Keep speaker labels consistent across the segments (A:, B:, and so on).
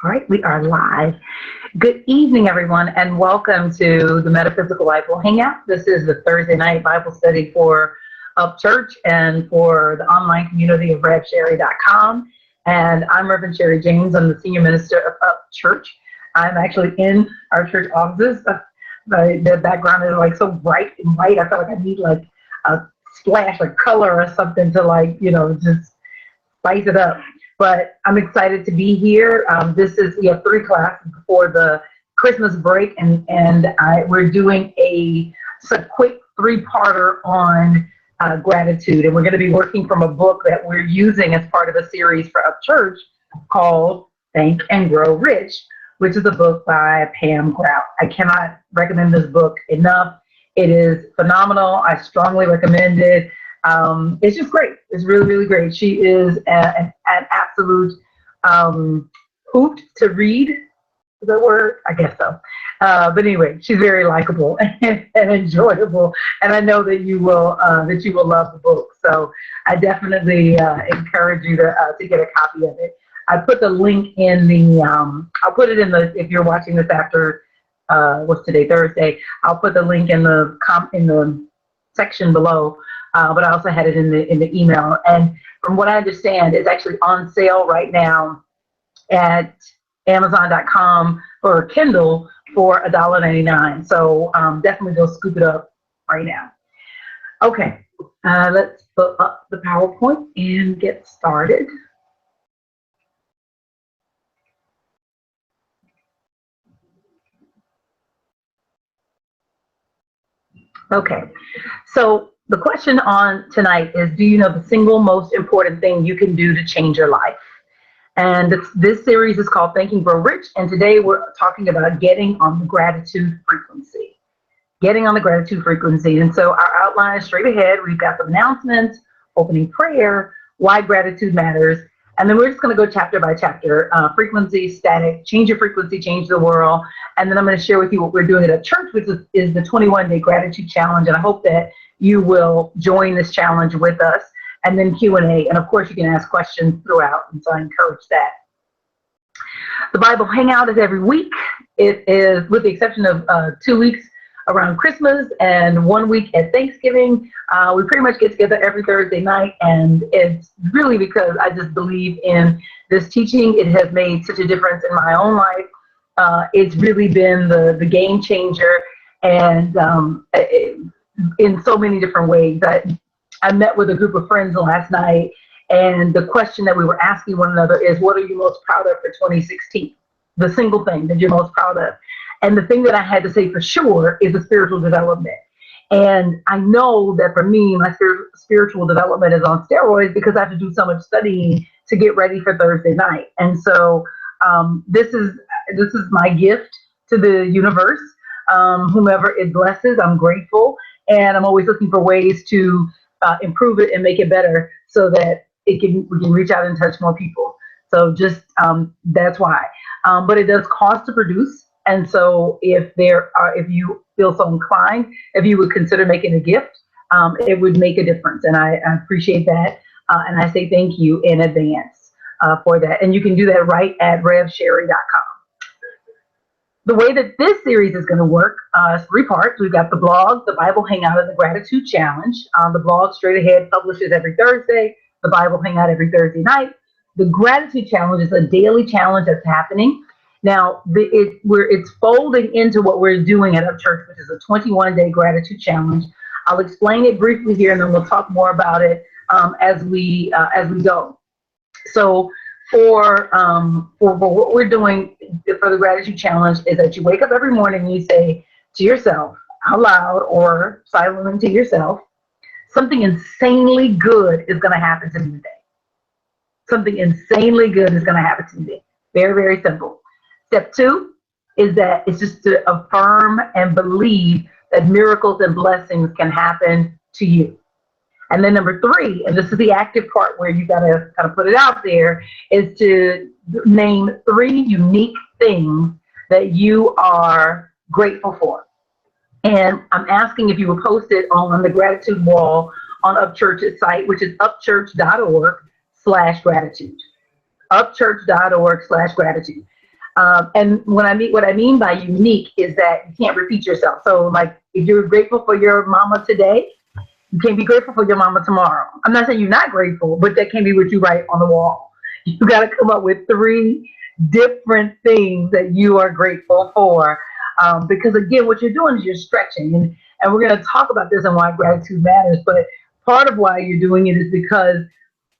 A: All right, we are live. Good evening, everyone, and welcome to the Metaphysical Bible Hangout. This is the Thursday night Bible study for Up Church and for the online community of RevSherry.com. And I'm Reverend Sherry James. I'm the Senior Minister of Up Church. I'm actually in our church offices. The background is like so bright and white. I feel like I need like a splash of color or something to just spice it up. But I'm excited to be here. We have 3 classes before the Christmas break, and we're doing a quick 3-parter on gratitude. And we're going to be working from a book that we're using as part of a series for Up Church called Think and Grow Rich, which is a book by Pam Grout. I cannot recommend this book enough. It is phenomenal. I strongly recommend it. It's just great. It's really, really great. She is an absolute hoot to read. Is that a word? I guess so. But anyway, she's very likable and enjoyable, and I know that you will love the book. So I definitely encourage you to get a copy of it. I put the link in the. I'll put it in the. If you're watching this after what's today, Thursday, I'll put the link in the section below. But I also had it in the email. And from what I understand, it's actually on sale right now at Amazon.com for Kindle for $1.99. So definitely go scoop it up right now. Okay, let's put up the PowerPoint and get started. Okay, so the question on tonight is, do you know the single most important thing you can do to change your life? And this series is called Think and Grow Rich, and today we're talking about getting on the gratitude frequency. Getting on the gratitude frequency. And so our outline is straight ahead. We've got some announcements, opening prayer, why gratitude matters, and then we're just going to go chapter by chapter. Frequency, static, change your frequency, change the world. And then I'm going to share with you what we're doing at church, which is the 21-day gratitude challenge. And I hope that you will join this challenge with us. And then Q&A. And of course, you can ask questions throughout. And so I encourage that. The Bible Hangout is every week. It is, with the exception of 2 weeks around Christmas and 1 week at Thanksgiving. We pretty much get together every Thursday night, and it's really because I just believe in this teaching. It has made such a difference in my own life. It's really been the game changer, and in so many different ways. I met with a group of friends last night, and the question that we were asking one another is, what are you most proud of for 2016? The single thing that you're most proud of. And the thing that I had to say for sure is the spiritual development. And I know that for me, my spiritual development is on steroids because I have to do so much studying to get ready for Thursday night. And so this is my gift to the universe. Whomever it blesses, I'm grateful. And I'm always looking for ways to improve it and make it better so that we can reach out and touch more people. So just that's why. But it does cost to produce. And so if you feel so inclined, if you would consider making a gift, it would make a difference. And I appreciate that. And I say thank you in advance for that. And you can do that right at RevSherry.com. The way that this series is going to work is 3 parts. We've got the blog, the Bible Hangout, and the Gratitude Challenge. The blog, straight ahead, publishes every Thursday. The Bible Hangout every Thursday night. The Gratitude Challenge is a daily challenge that's happening. Now, it's folding into what we're doing at Up Church, which is a 21-day gratitude challenge. I'll explain it briefly here, and then we'll talk more about it as we go. So, for what we're doing for the gratitude challenge is that you wake up every morning and you say to yourself out loud or silently to yourself, something insanely good is going to happen to me today. Something insanely good is going to happen to me. Very, very simple. Step 2 is that it's just to affirm and believe that miracles and blessings can happen to you. And then number 3, and this is the active part where you got to kind of put it out there, is to name 3 unique things that you are grateful for. And I'm asking if you will post it on the gratitude wall on Upchurch's site, which is upchurch.org/gratitude. Upchurch.org/gratitude. And what I mean by unique is that you can't repeat yourself. So like if you're grateful for your mama today, you can't be grateful for your mama tomorrow. I'm not saying you're not grateful, but that can't be what you write on the wall. You got to come up with 3 different things that you are grateful for. Because again, what you're doing is you're stretching. And we're going to talk about this and why gratitude matters. But part of why you're doing it is because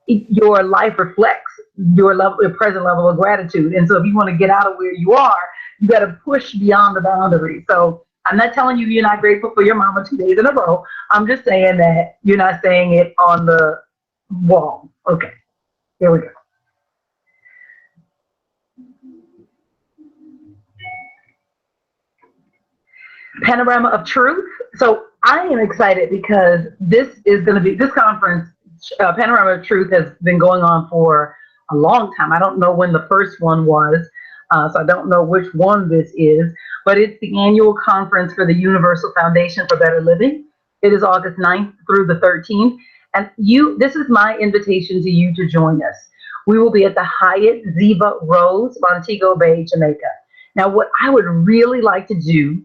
A: your life reflects your present level of gratitude. And so if you want to get out of where you are, you got to push beyond the boundary. So I'm not telling you you're not grateful for your mama 2 days in a row. I'm just saying that you're not saying it on the wall. Okay, here we go. Panorama of Truth. So I am excited because this conference, Panorama of Truth, has been going on for a long time. I don't know when the first one was, so I don't know which one this is, but it's the annual conference for the Universal Foundation for Better Living. It is August 9th through the 13th. And this is my invitation to you to join us. We will be at the Hyatt Ziva Rose, Montego Bay, Jamaica. Now, what I would really like to do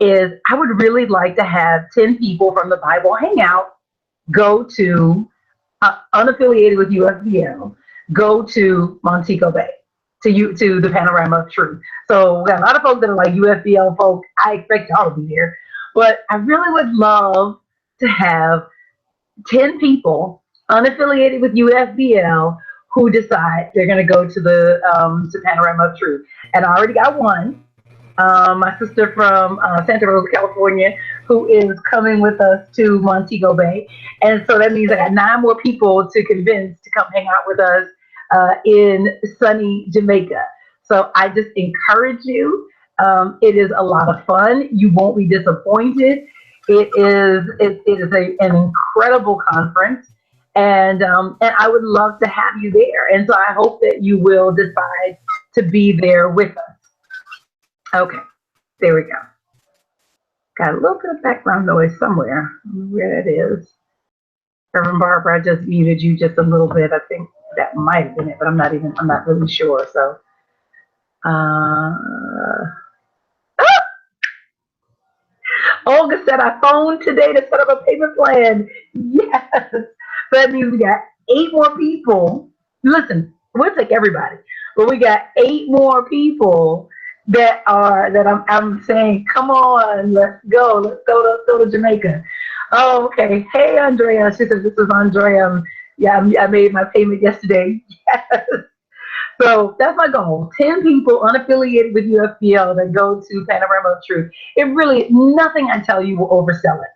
A: is I would really like to have 10 people from the Bible Hangout go to, unaffiliated with UFBL, go to Montego Bay, to the Panorama of Truth. So we got a lot of folks that are like UFBL folk. I expect y'all to be there. But I really would love to have 10 people unaffiliated with UFBL who decide they're going to go to Panorama of Truth. And I already got one. My sister from Santa Rosa, California, who is coming with us to Montego Bay. And so that means I got 9 more people to convince to come hang out with us in sunny Jamaica. So I just encourage you. It is a lot of fun. You won't be disappointed. It is an incredible conference. And I would love to have you there. And so I hope that you will decide to be there with us. Okay, there we go. Got a little bit of background noise somewhere. I don't know where that is. Reverend Barbara, I just muted you just a little bit. I think that might have been it, but I'm not really sure. So, Olga said I phoned today to set up a payment plan. Yes, so that means we got 8 more people. Listen, we'll take everybody, but we got 8 more people that I'm saying, come on, let's go to Jamaica. Oh, okay. Hey, Andrea. She said, this is Andrea. Yeah, I made my payment yesterday. Yes. So that's my goal. 10 people unaffiliated with UFBL that go to Panorama of Truth. It really, nothing I tell you will oversell it.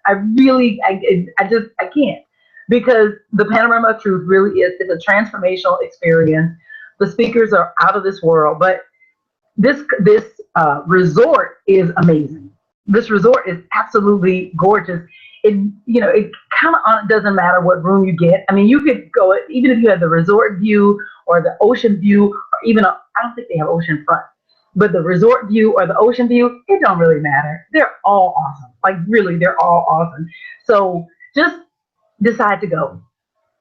A: I can't. Because the Panorama of Truth really is a transformational experience. The speakers are out of this world, but this resort is amazing. This resort is absolutely gorgeous. It kind of doesn't matter what room you get. I mean, you could go even if you have the resort view or the ocean view, or even I don't think they have ocean front, but the resort view or the ocean view, it don't really matter. They're all awesome. Like really, they're all awesome. So just decide to go.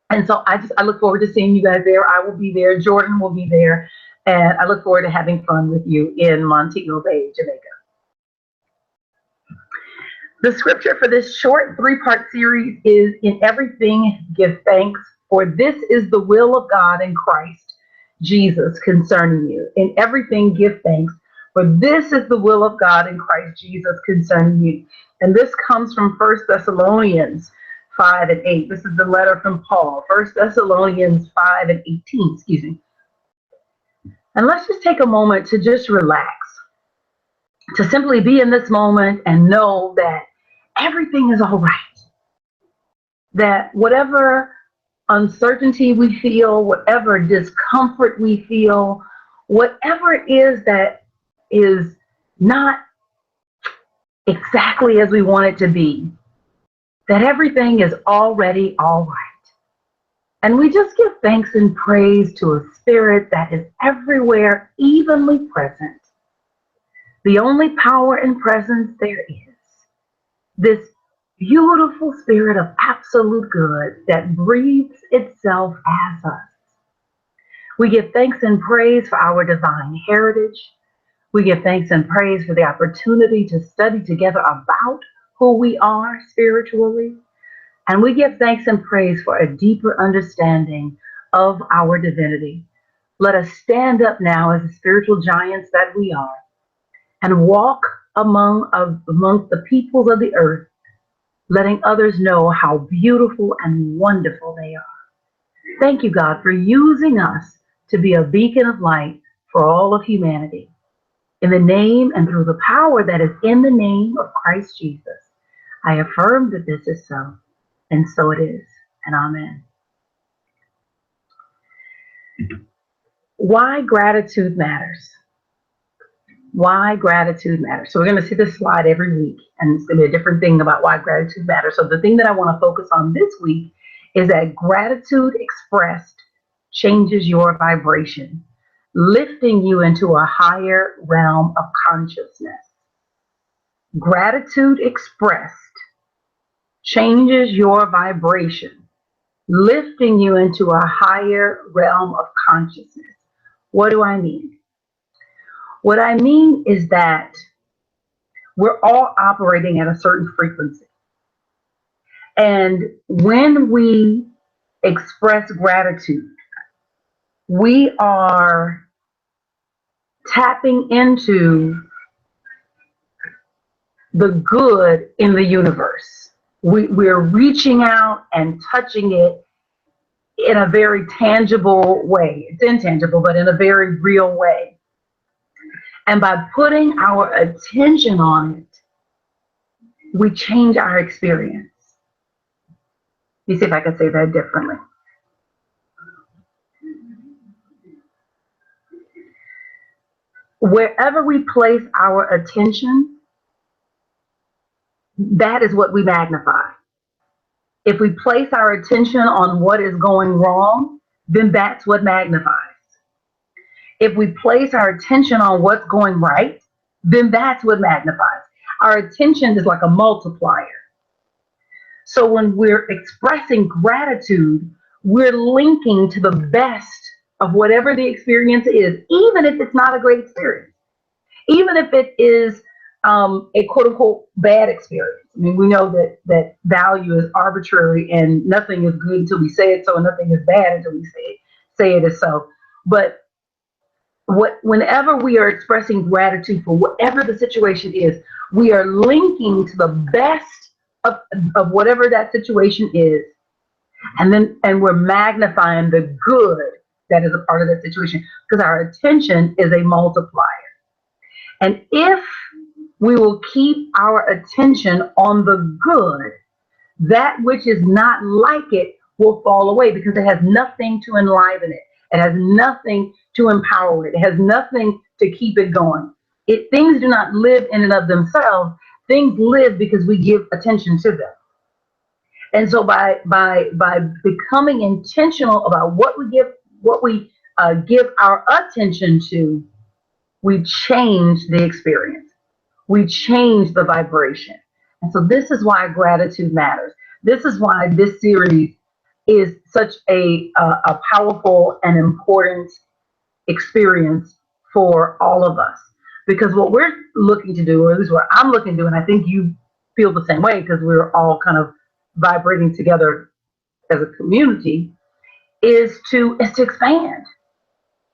A: And so I look forward to seeing you guys there. I will be there. Jordan will be there. And I look forward to having fun with you in Montego Bay, Jamaica. The scripture for this short 3-part series is, in everything give thanks, for this is the will of God in Christ Jesus concerning you. In everything give thanks, for this is the will of God in Christ Jesus concerning you. And this comes from 1 Thessalonians 5 and 8. This is the letter from Paul, 1 Thessalonians 5 and 18, excuse me. And let's just take a moment to just relax, to simply be in this moment and know that everything is all right. That whatever uncertainty we feel, whatever discomfort we feel, whatever it is that is not exactly as we want it to be, that everything is already all right. And we just give thanks and praise to a spirit that is everywhere, evenly present. The only power and presence there is this beautiful spirit of absolute good that breathes itself as us. We give thanks and praise for our divine heritage. We give thanks and praise for the opportunity to study together about who we are spiritually. And we give thanks and praise for a deeper understanding of our divinity. Let us stand up now as the spiritual giants that we are and walk amongst the peoples of the earth, letting others know how beautiful and wonderful they are. Thank you, God, for using us to be a beacon of light for all of humanity. In the name and through the power that is in the name of Christ Jesus, I affirm that this is so, and so it is, and amen. Why gratitude matters. Why gratitude matters. So we're going to see this slide every week, and it's going to be a different thing about why gratitude matters. So the thing that I want to focus on this week is that gratitude expressed changes your vibration, lifting you into a higher realm of consciousness. Gratitude expressed changes your vibration, lifting you into a higher realm of consciousness. What do I mean? What I mean is that we're all operating at a certain frequency. And when we express gratitude, we are tapping into the good in the universe. We're reaching out and touching it in a very tangible way. It's intangible, but in a very real way. And by putting our attention on it, we change our experience. Let me see if I can say that differently. Wherever we place our attention, that is what we magnify. If we place our attention on what is going wrong, then that's what magnifies. If we place our attention on what's going right, then that's what magnifies. Our attention is like a multiplier. So when we're expressing gratitude, we're linking to the best of whatever the experience is, even if it's not a great experience, even if it is a quote unquote bad experience. I mean, we know that value is arbitrary and nothing is good until we say it so, and nothing is bad until we say it is so. But whenever we are expressing gratitude for whatever the situation is, we are linking to the best of whatever that situation is, and we're magnifying the good that is a part of that situation, because our attention is a multiplier. And if we will keep our attention on the good, that which is not like it will fall away, because it has nothing to enliven it. It has nothing to empower it. It has nothing to keep it going. Things do not live in and of themselves. Things live because we give attention to them. And so by becoming intentional about what we give our attention to, we change the experience. We change the vibration. And so this is why gratitude matters. This is why this series is such a powerful and important experience for all of us. Because what we're looking to do, or at least what I'm looking to do, and I think you feel the same way because we're all kind of vibrating together as a community, is to expand.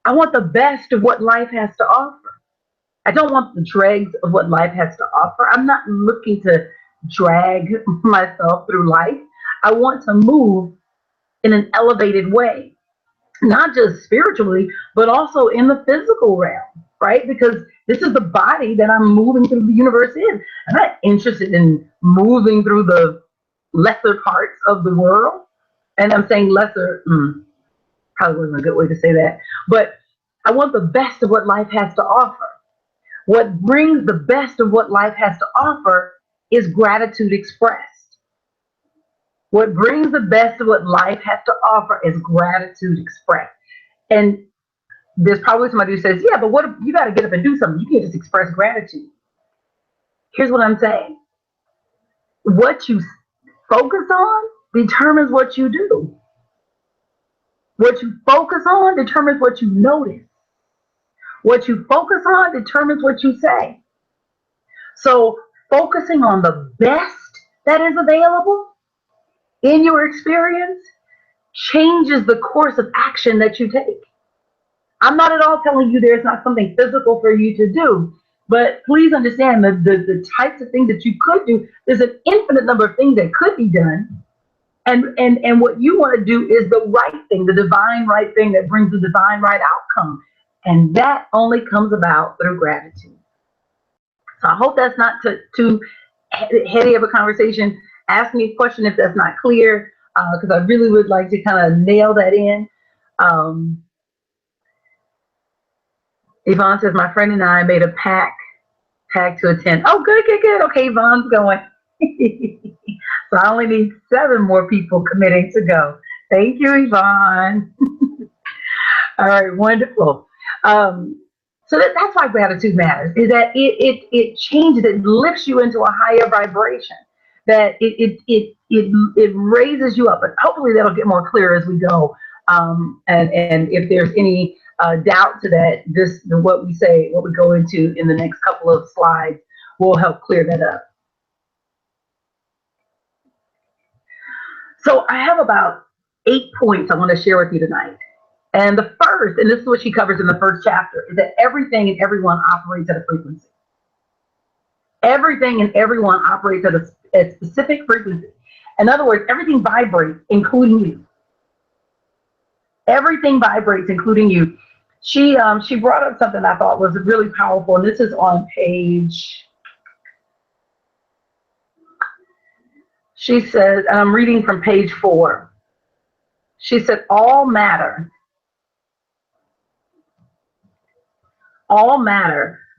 A: I want the best of what life has to offer. I don't want the dregs of what life has to offer. I'm not looking to drag myself through life. I want to move in an elevated way, not just spiritually, but also in the physical realm, right? Because this is the body that I'm moving through the universe in. I'm not interested in moving through the lesser parts of the world. And I'm saying lesser, probably wasn't a good way to say that, but I want the best of what life has to offer. What brings the best of what life has to offer is gratitude expressed. What brings the best of what life has to offer is gratitude expressed. And there's probably somebody who says, yeah, but what if you got to get up and do something? You can't just express gratitude. Here's what I'm saying. What you focus on determines what you do. What you focus on determines what you notice. What you focus on determines what you say. So focusing on the best that is available in your experience changes the course of action that you take. I'm not at all telling you there's not something physical for you to do, but please understand that the types of things that you could do, there's an infinite number of things that could be done. And what you want to do is the right thing, the divine right thing that brings the divine right outcome. And that only comes about through gratitude. So I hope that's not too heady of a conversation. Ask me a question if that's not clear, because I really would like to kind of nail that in. Um, Yvonne says, my friend and I made a pact to attend. Oh, good, good, good. Okay, Yvonne's going. So I only need 7 more people committing to go. Thank you, Yvonne. All right, wonderful. So that's why gratitude matters, is that it changes, it lifts you into a higher vibration, that it raises you up. But hopefully that'll get more clear as we go. And if there's any doubt to that, what we go into in the next couple of slides will help clear that up. So I have about 8 points I want to share with you tonight. And the first, and this is what she covers in the first chapter, is that everything and everyone operates at a frequency. Everything and everyone operates at a specific frequency. In other words, everything vibrates, including you. Everything vibrates, including you. She brought up something I thought was really powerful, and this is on page. She said, I'm reading from page 4. She said, all matter,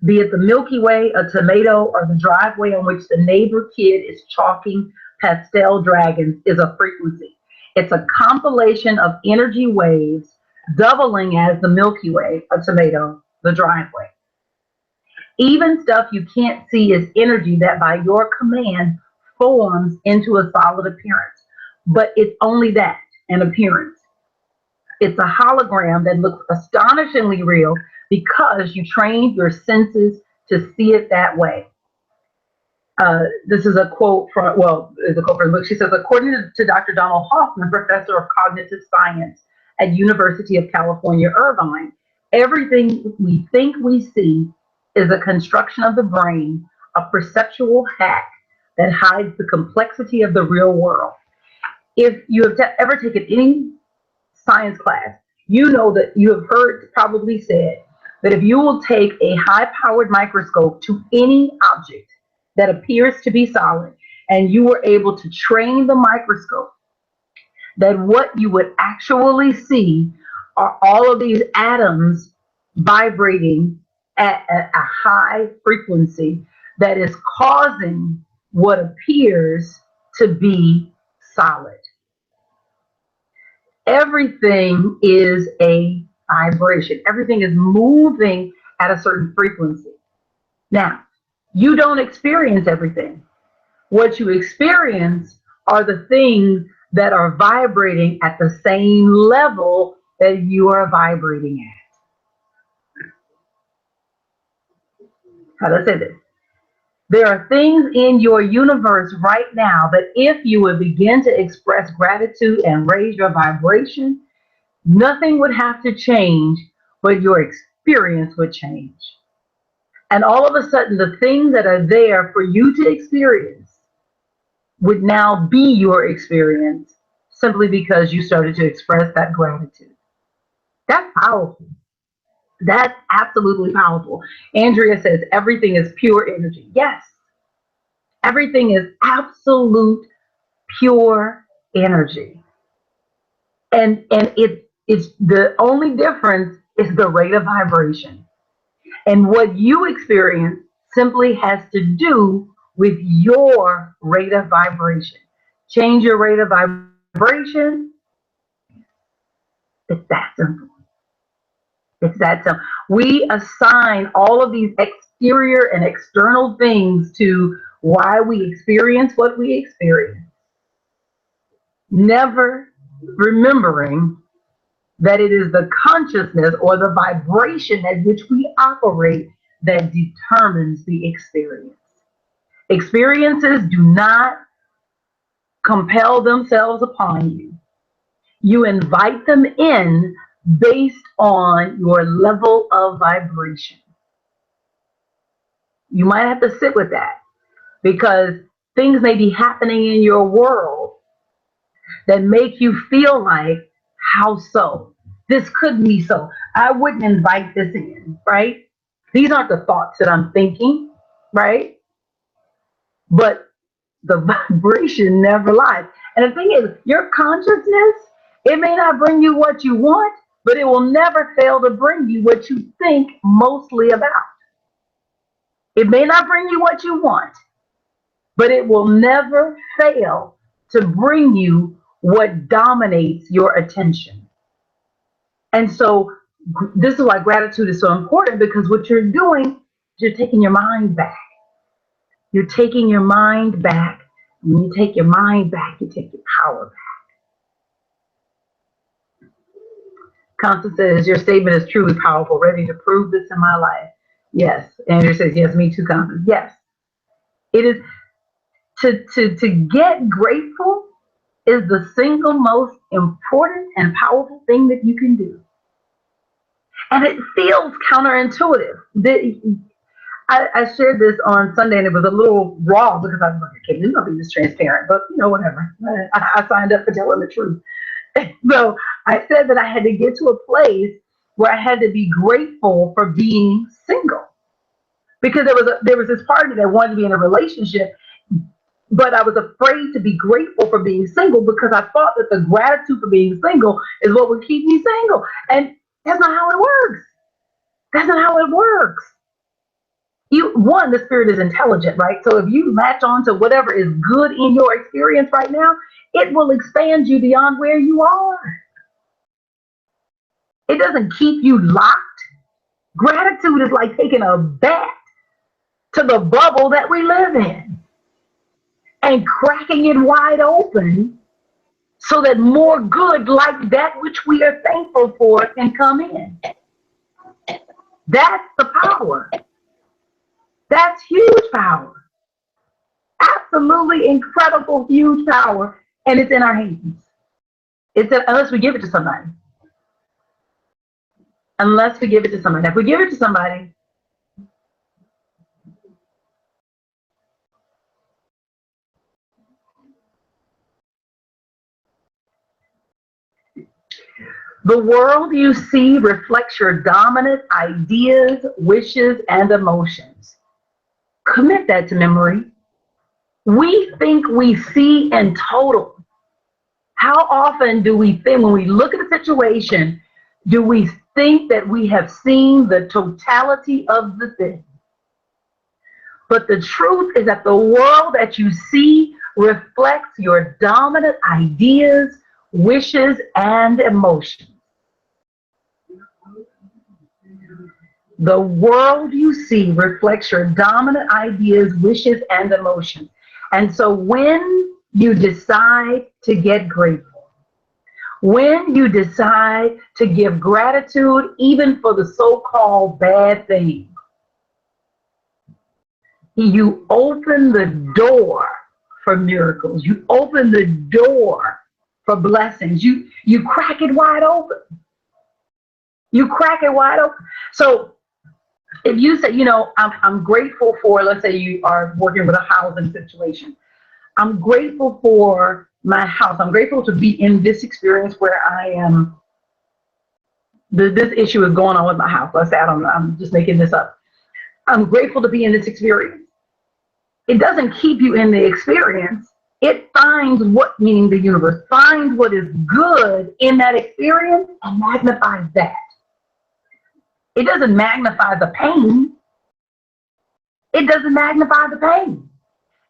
A: be it the Milky Way, a tomato, or the driveway on which the neighbor kid is chalking pastel dragons, is a frequency. It's a compilation of energy waves doubling as the Milky Way, a tomato, the driveway. Even stuff you can't see is energy that by your command forms into a solid appearance. But it's only that, an appearance. It's a hologram that looks astonishingly real because you trained your senses to see it that way. This is a quote from the book. She says, according to Dr. Donald Hoffman, professor of cognitive science at University of California, Irvine, everything we think we see is a construction of the brain, a perceptual hack that hides the complexity of the real world. If you have ever taken any science class, you know that you have heard probably said that if you will take a high-powered microscope to any object that appears to be solid, and you were able to train the microscope, that what you would actually see are all of these atoms vibrating at a high frequency that is causing what appears to be solid. Everything is a vibration. Everything is moving at a certain frequency. Now, you don't experience everything. What you experience are the things that are vibrating at the same level that you are vibrating at. How do I say this? There are things in your universe right now that if you would begin to express gratitude and raise your vibration, nothing would have to change, but your experience would change. And all of a sudden, the things that are there for you to experience would now be your experience simply because you started to express that gratitude. That's powerful. That's absolutely powerful. Andrea says everything is pure energy. Yes, everything is absolute pure energy. And it's the only difference is the rate of vibration. And what you experience simply has to do with your rate of vibration. Change your rate of vibration. It's that simple. It's that simple. We assign all of these exterior and external things to why we experience what we experience, never remembering that it is the consciousness or the vibration at which we operate that determines the experience. Experiences do not compel themselves upon you. You invite them in based on your level of vibration. You might have to sit with that because things may be happening in your world that make you feel like, how so? This couldn't be so. I wouldn't invite this in, right? These aren't the thoughts that I'm thinking, right? But the vibration never lies. And the thing is, your consciousness, it may not bring you what you want, but it will never fail to bring you what you think mostly about. It may not bring you what you want, but it will never fail to bring you what dominates your attention. And so this is why gratitude is so important, because what you're doing, you're taking your mind back. You're taking your mind back. When you take your mind back, you take your power back. Constance says, your statement is truly powerful. Ready to prove this in my life? Yes. Andrew says, yes, me too, Constance. Yes. It is to get grateful is the single most important and powerful thing that you can do. And it feels counterintuitive. I shared this on Sunday, and it was a little raw because I was like, okay, this is not being this transparent, but whatever. I signed up for telling the truth. So I said that I had to get to a place where I had to be grateful for being single, because there was this part of me that wanted to be in a relationship, but I was afraid to be grateful for being single because I thought that the gratitude for being single is what would keep me single, and that's not how it works. That's not how it works. The spirit is intelligent, right? So if you latch on to whatever is good in your experience right now, it will expand you beyond where you are. It doesn't keep you locked. Gratitude is like taking a bat to the bubble that we live in and cracking it wide open so that more good like that which we are thankful for can come in. That's the power. That's huge power. Absolutely incredible, huge power. And it's in our hands. Unless we give it to somebody. Unless we give it to somebody. If we give it to somebody, the world you see reflects your dominant ideas, wishes, and emotions. Commit that to memory. We think we see in total. How often do we think, when we look at a situation, do we think that we have seen the totality of the thing? But the truth is that the world that you see reflects your dominant ideas, wishes, and emotions. The world you see reflects your dominant ideas, wishes, and emotions. And so when you decide to get grateful, when you decide to give gratitude even for the so-called bad things, you open the door for miracles. You open the door for blessings. You crack it wide open. You crack it wide open. So if you say, I'm grateful for, let's say you are working with a housing situation. I'm grateful for my house. I'm grateful to be in this experience where I am, this issue is going on with my house. Let's say, I'm just making this up. I'm grateful to be in this experience. It doesn't keep you in the experience. It finds meaning the universe, finds what is good in that experience and magnifies that. It doesn't magnify the pain. It doesn't magnify the pain.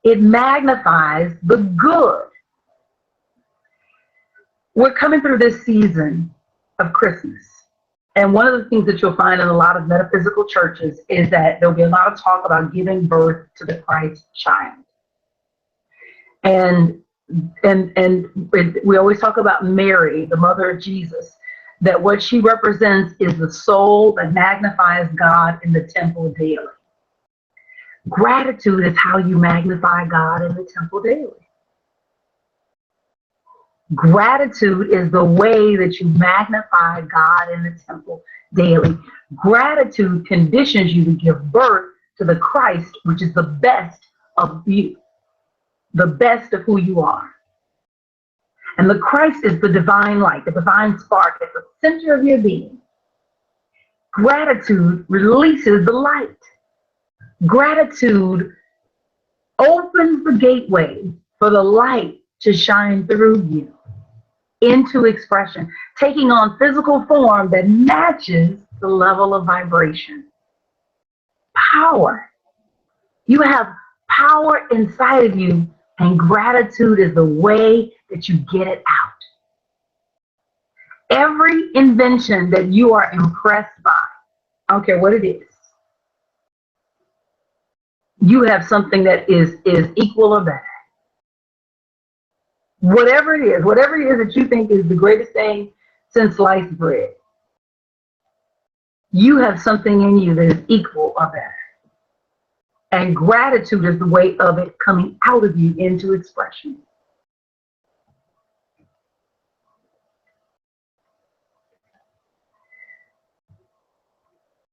A: It magnifies the good. We're coming through this season of Christmas. And one of the things that you'll find in a lot of metaphysical churches is that there'll be a lot of talk about giving birth to the Christ child. And we always talk about Mary, the mother of Jesus. that what she represents is the soul that magnifies God in the temple daily. Gratitude is how you magnify God in the temple daily. Gratitude is the way that you magnify God in the temple daily. Gratitude conditions you to give birth to the Christ, which is the best of you, the best of who you are. And the Christ is the divine light, the divine spark at the center of your being. Gratitude releases the light. Gratitude opens the gateway for the light to shine through you into expression, taking on physical form that matches the level of vibration. Power. You have power inside of you, and gratitude is the way that you get it out. Every invention that you are impressed by, I don't care what it is, you have something that is equal or better. Whatever it is that you think is the greatest thing since sliced bread, you have something in you that is equal or better. And gratitude is the way of it coming out of you into expression.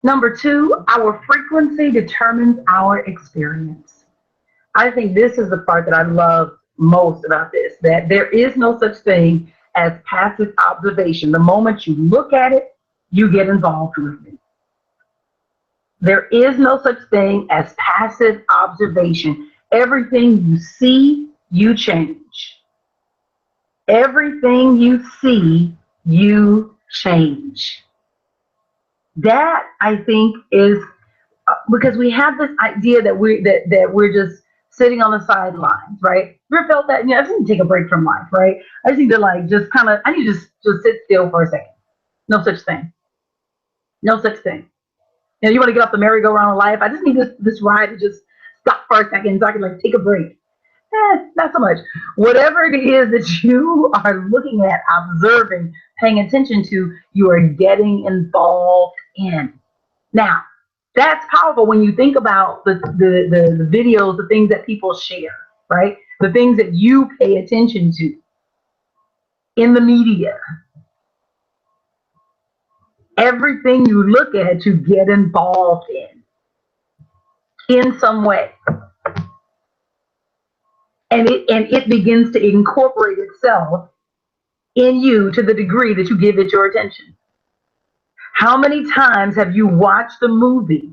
A: Number two, our frequency determines our experience. I think this is the part that I love most about this, that there is no such thing as passive observation. The moment you look at it, you get involved with it. There is no such thing as passive observation. Everything you see, you change. Everything you see, you change. That, I think, is because we have this idea that we're just sitting on the sidelines, right? You ever felt that? I just need to take a break from life, right? I just need to I need to just sit still for a second. No such thing. No such thing. You want to get off the merry-go-round of life? I just need this ride to just stop for a second so I can take a break. Not so much. Whatever it is that you are looking at, observing, paying attention to, you are getting involved in. Now, that's powerful when you think about the videos, the things that people share, right? The things that you pay attention to in the media. Everything you look at, you get involved in some way. And it begins to incorporate itself in you to the degree that you give it your attention. How many times have you watched a movie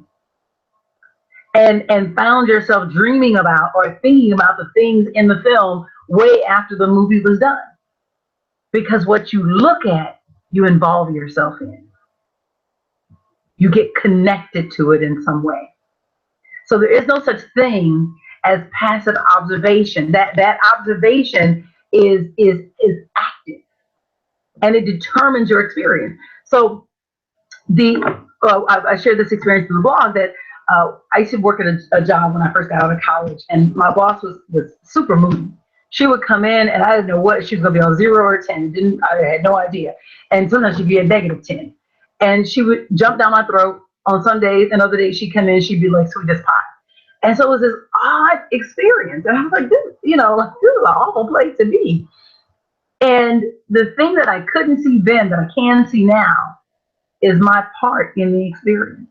A: and found yourself dreaming about or thinking about the things in the film way after the movie was done? Because what you look at, you involve yourself in. You get connected to it in some way. So there is no such thing as passive observation. That observation is active, and it determines your experience. So I shared this experience in the blog that I used to work at a job when I first got out of college, and my boss was super moody. She would come in, and I didn't know what she was going to be on, 0 or 10. I had no idea. And sometimes she'd be a -10. And she would jump down my throat on some days, and other days she'd come in, she'd be like sweet as pie. And so it was this odd experience. And I was like, this is an awful place to be. And the thing that I couldn't see then that I can see now is my part in the experience.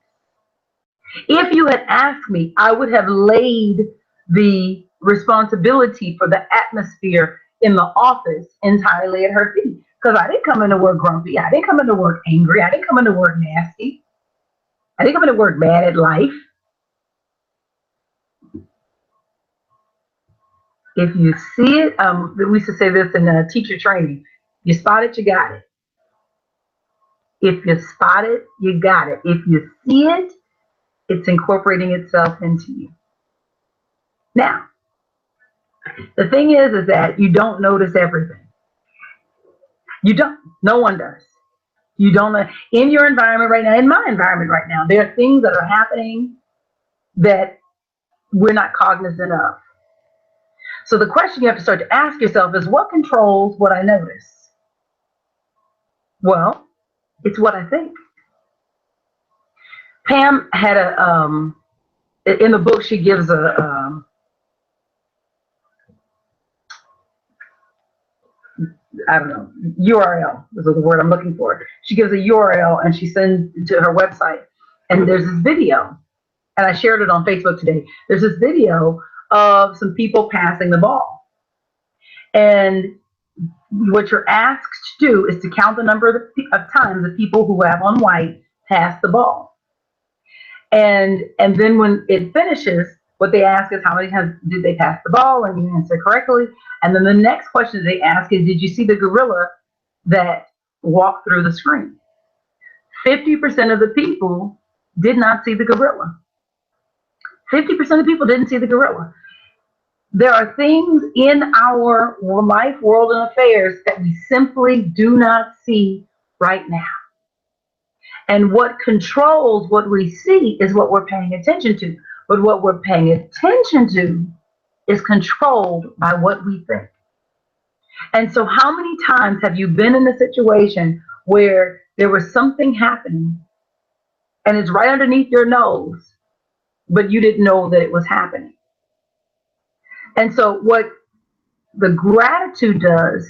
A: If you had asked me, I would have laid the responsibility for the atmosphere in the office entirely at her feet. Because I didn't come into work grumpy. I didn't come into work angry. I didn't come into work nasty. I didn't come into work mad at life. If you see it, we used to say this in teacher training, you spot it, you got it. If you spot it, you got it. If you see it, it's incorporating itself into you. Now, the thing is that you don't notice everything. You don't. No one does. You don't know. In your environment right now, in my environment right now, there are things that are happening that we're not cognizant of. So the question you have to start to ask yourself is, what controls what I notice? Well, It's what I think. Pam had in the book, she gives I don't know, URL is the word I'm looking for. She gives a URL and she sends it to her website. And there's this video, and I shared it on Facebook today. There's this video of some people passing the ball. And what you're asked to do is to count the number of times the people who have on white pass the ball. And then when it finishes, what they ask is how many times did they pass the ball, and you answer correctly. And then the next question they ask is, did you see the gorilla that walked through the screen? 50% of the people did not see the gorilla. 50% of people didn't see the gorilla. There are things in our life, world, and affairs that we simply do not see right now. And what controls what we see is what we're paying attention to. But what we're paying attention to is controlled by what we think. And so how many times have you been in a situation where there was something happening and it's right underneath your nose, but you didn't know that it was happening? And so what the gratitude does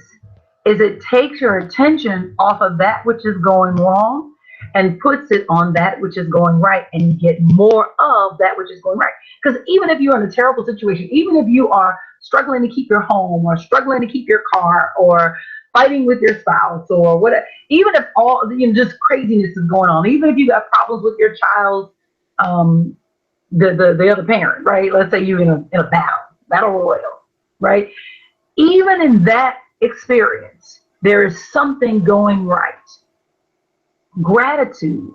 A: is it takes your attention off of that which is going wrong and puts it on that which is going right, and you get more of that which is going right. Because even if you're in a terrible situation, even if you are struggling to keep your home or struggling to keep your car or fighting with your spouse or whatever, even if all just craziness is going on, even if you got problems with your child's the other parent, right? Let's say you're in a battle royal, right? Even in that experience, there is something going right. Gratitude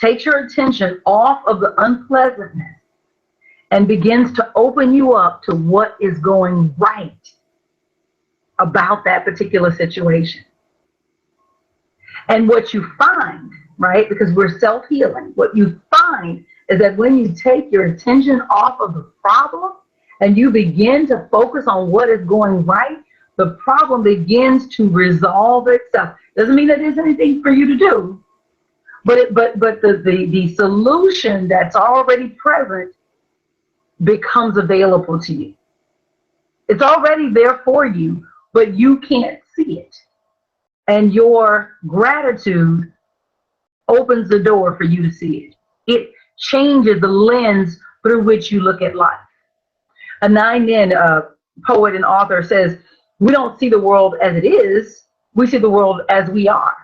A: takes your attention off of the unpleasantness and begins to open you up to what is going right about that particular situation. And what you find, right, because we're self-healing, what you find is that when you take your attention off of the problem and you begin to focus on what is going right, the problem begins to resolve itself. Doesn't mean that there's anything for you to do, but the solution that's already present becomes available to you. It's already there for you, but you can't see it. And your gratitude opens the door for you to see it. It changes the lens through which you look at life. A Nine-Nin poet and author says, we don't see the world as it is, we see the world as we are.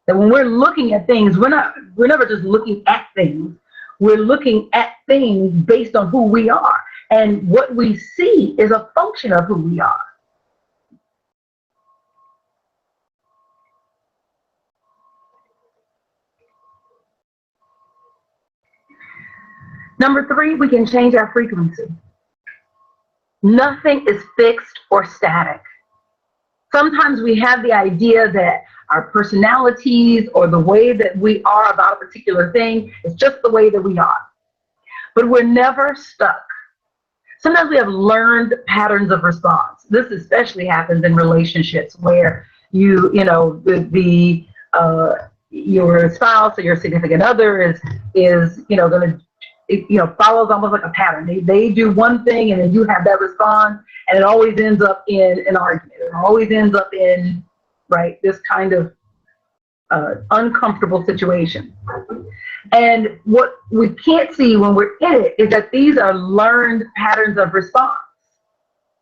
A: That when we're looking at things, we're never just looking at things. We're looking at things based on who we are. And what we see is a function of who we are. Number 3, we can change our frequency. Nothing is fixed or static. Sometimes we have the idea that our personalities or the way that we are about a particular thing is just the way that we are. But we're never stuck. Sometimes we have learned patterns of response. This especially happens in relationships where your spouse or your significant other is going to follows almost like a pattern. They do one thing and then you have that response, and it always ends up in an argument. It always ends up in this kind of uncomfortable situation. And what we can't see when we're in it is that these are learned patterns of response.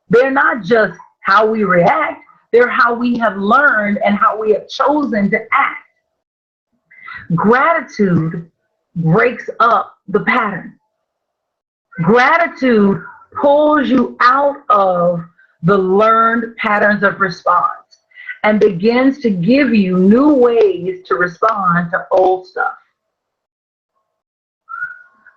A: They're not just how we react, they're how we have learned and how we have chosen to act. Gratitude breaks up the pattern. Gratitude pulls you out of the learned patterns of response and begins to give you new ways to respond to old stuff.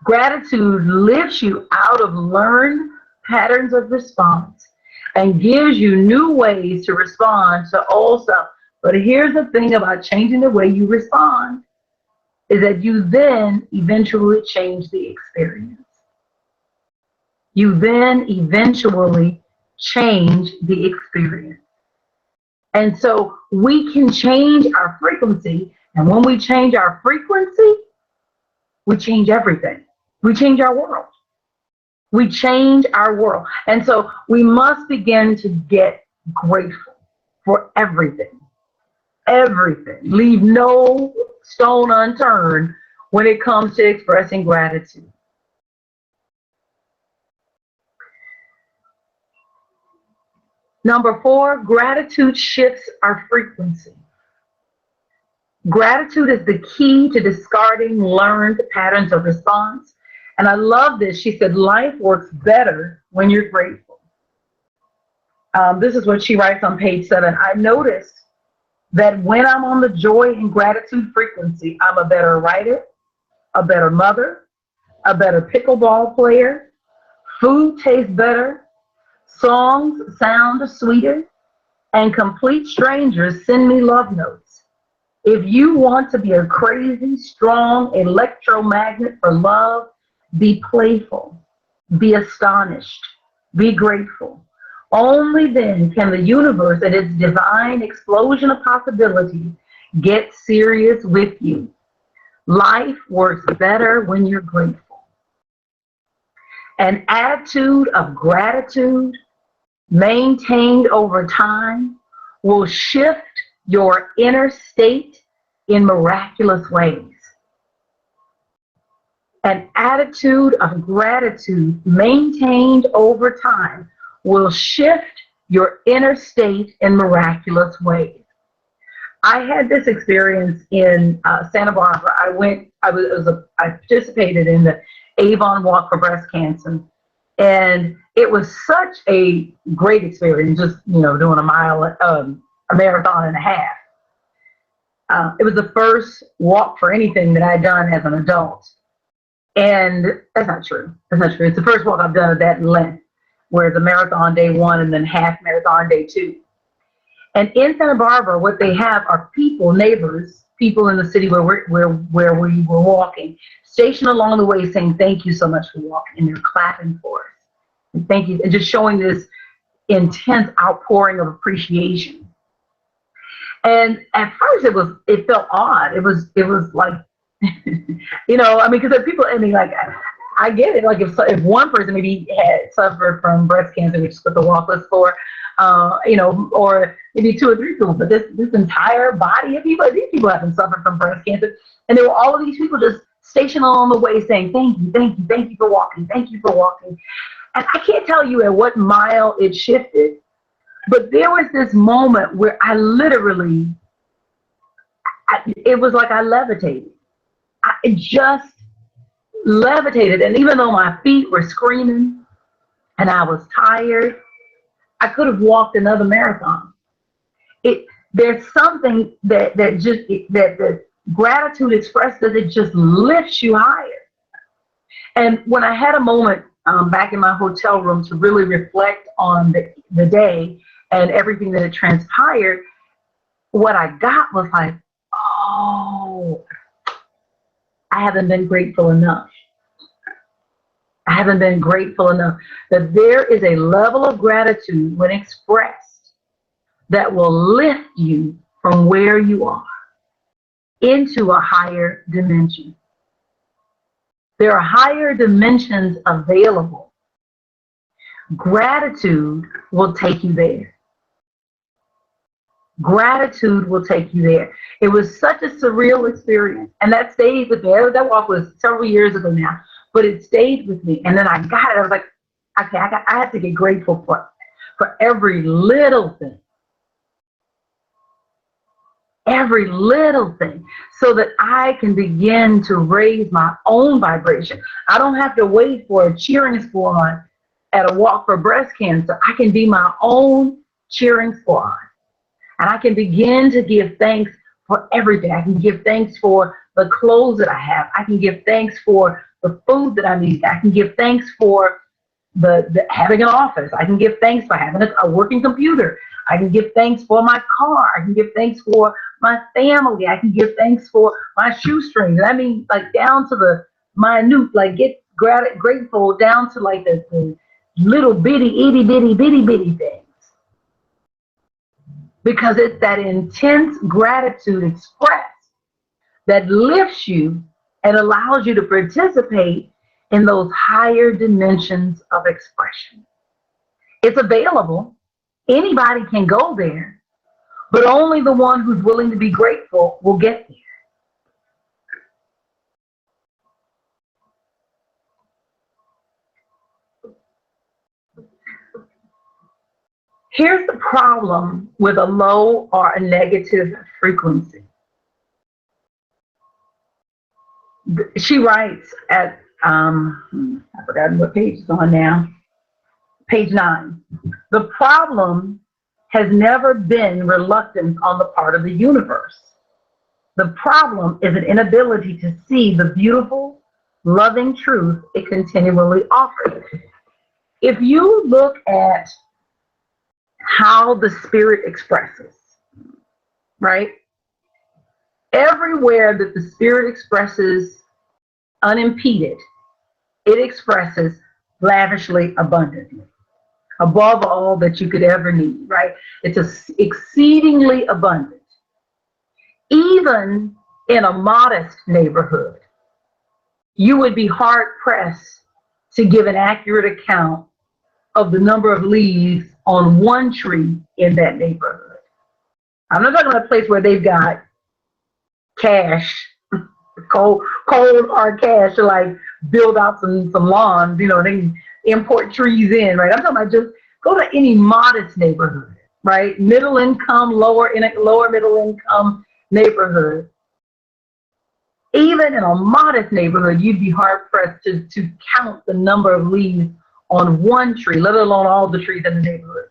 A: Gratitude lifts you out of learned patterns of response and gives you new ways to respond to old stuff. But here's the thing about changing the way you respond, is that you then eventually change the experience. You then eventually change the experience. And so we can change our frequency, And when we change our frequency, we change everything. We change our world. We change our world. And so we must begin to get grateful for everything. Everything. Leave no stone unturned when it comes to expressing gratitude. Number 4, gratitude shifts our frequency. Gratitude is the key to discarding learned patterns of response. And I love this. She said, life works better when you're grateful. This is what she writes on page 7. I noticed that when I'm on the joy and gratitude frequency, I'm a better writer, a better mother, a better pickleball player. Food tastes better. Songs sound sweeter. And complete strangers send me love notes. If you want to be a crazy, strong electromagnet for love, be playful, be astonished, be grateful. Only then can the universe and its divine explosion of possibilities get serious with you. Life works better when you're grateful. An attitude of gratitude maintained over time will shift your inner state in miraculous ways. An attitude of gratitude maintained over time will shift your inner state in miraculous ways. I had this experience in Santa Barbara. I participated in the Avon Walk for Breast Cancer, and it was such a great experience. Just doing a marathon and a half. It was the first walk for anything that I'd done as an adult. And that's not true. That's not true. It's the first walk I've done of that length, where it's a marathon day 1 and then half marathon day 2. And in Santa Barbara, what they have are neighbors, people in the city where we were walking, stationed along the way saying, thank you so much for walking. And they're clapping for us. And thank you. And just showing this intense outpouring of appreciation. And at first it felt odd. It was like, because people, I get it. Like if one person maybe had suffered from breast cancer, which is what the walk was for, or maybe 2 or 3 people, but this entire body of people, these people haven't suffered from breast cancer, and there were all of these people just stationed along the way saying, thank you for walking, thank you for walking. And I can't tell you at what mile it shifted, but there was this moment where I literally, it was like I levitated. I just levitated, and even though my feet were screaming and I was tired, I could have walked another marathon. There's something that gratitude expresses, it just lifts you higher. And when I had a moment back in my hotel room to really reflect on the day and everything that had transpired, what I got was like, oh, I haven't been grateful enough. I haven't been grateful enough that there is a level of gratitude when expressed that will lift you from where you are into a higher dimension. There are higher dimensions available. Gratitude will take you there. Gratitude will take you there. It was such a surreal experience, and that stayed with me. That walk was several years ago now, but it stayed with me. And then I got it. I was like, okay, I have to get grateful for every little thing. Every little thing, so that I can begin to raise my own vibration. I don't have to wait for a cheering squad at a walk for breast cancer. I can be my own cheering squad. And I can begin to give thanks for everything. I can give thanks for the clothes that I have. I can give thanks for the food that I need. I can give thanks for the having an office. I can give thanks for having a working computer. I can give thanks for my car. I can give thanks for my family. I can give thanks for my shoestrings. I mean, like down to the minute, like get grateful down to like the little bitty, itty bitty things. Because it's that intense gratitude expressed that lifts you and allows you to participate in those higher dimensions of expression. It's available. Anybody can go there, but only the one who's willing to be grateful will get there. Here's the problem with a low or a negative frequency. She writes at, I forgot what page it's on now, page 9. The problem has never been reluctance on the part of the universe. The problem is an inability to see the beautiful, loving truth it continually offers. If you look at how the spirit expresses, right? Everywhere that the spirit expresses unimpeded, it expresses lavishly, abundantly, above all that you could ever need, right? It's exceedingly abundant. Even in a modest neighborhood, you would be hard pressed to give an accurate account of the number of leaves on one tree in that neighborhood. I'm not talking about a place where they've got cash, cold hard cash to like build out some lawns, you know, they import trees in, right? I'm talking about just go to any modest neighborhood, right? Middle income, lower middle income neighborhood. Even in a modest neighborhood, you'd be hard pressed to count the number of leaves on one tree, let alone all the trees in the neighborhood.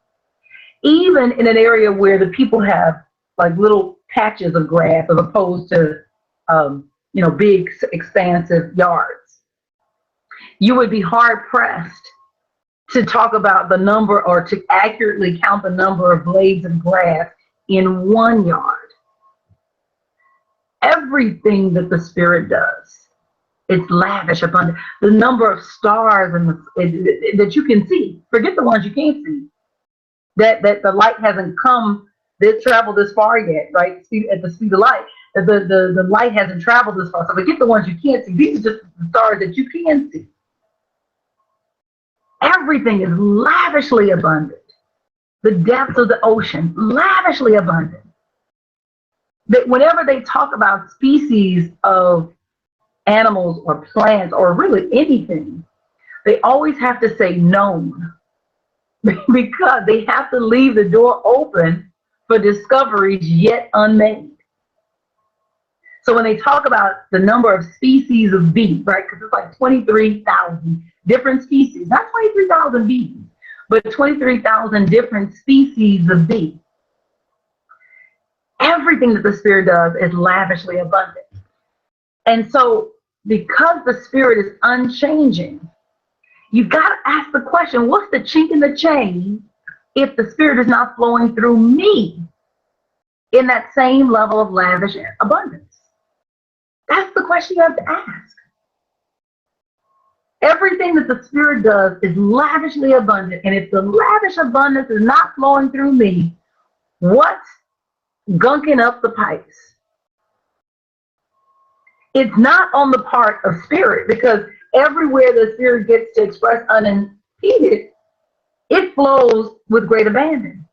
A: Even in an area where the people have like little patches of grass as opposed to, you know, big expansive yards, you would be hard pressed to talk about the number or to accurately count the number of blades of grass in 1 yard. Everything that the spirit does, it's lavish, abundant. The number of stars that you can see, forget the ones you can't see, that the light hasn't come, they've traveled this far yet, right? At the speed of light, the light hasn't traveled this far. So forget the ones you can't see. These are just the stars that you can see. Everything is lavishly abundant. The depths of the ocean, lavishly abundant. That whenever they talk about species of animals or plants or really anything, they always have to say known because they have to leave the door open for discoveries yet unmade. So when they talk about the number of species of bees, right, because it's like 23,000 different species, not 23,000 bees, but 23,000 different species of bees. Everything that the spirit does is lavishly abundant. And so because the spirit is unchanging, you've got to ask the question, what's the chink in the chain if the spirit is not flowing through me in that same level of lavish abundance? That's the question you have to ask. Everything that the spirit does is lavishly abundant. And if the lavish abundance is not flowing through me, what's gunking up the pipes? It's not on the part of spirit, because everywhere the spirit gets to express unimpeded, it flows with great abandon.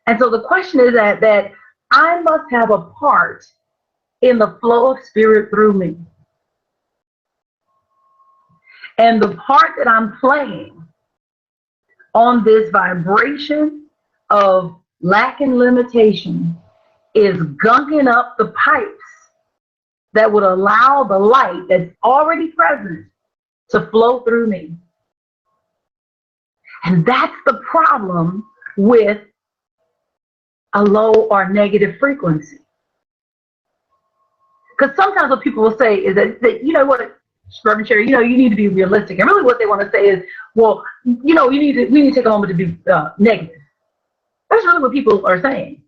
A: And so the question is that I must have a part in the flow of spirit through me. And the part that I'm playing on this vibration of lack and limitation is gunking up the pipes that would allow the light that's already present to flow through me. And that's the problem with a low or negative frequency. Because sometimes what people will say is that you know what, Reverend Cherry, you know, you need to be realistic. And really what they want to say is, well, you know, we need to take a moment to be negative. That's really what people are saying.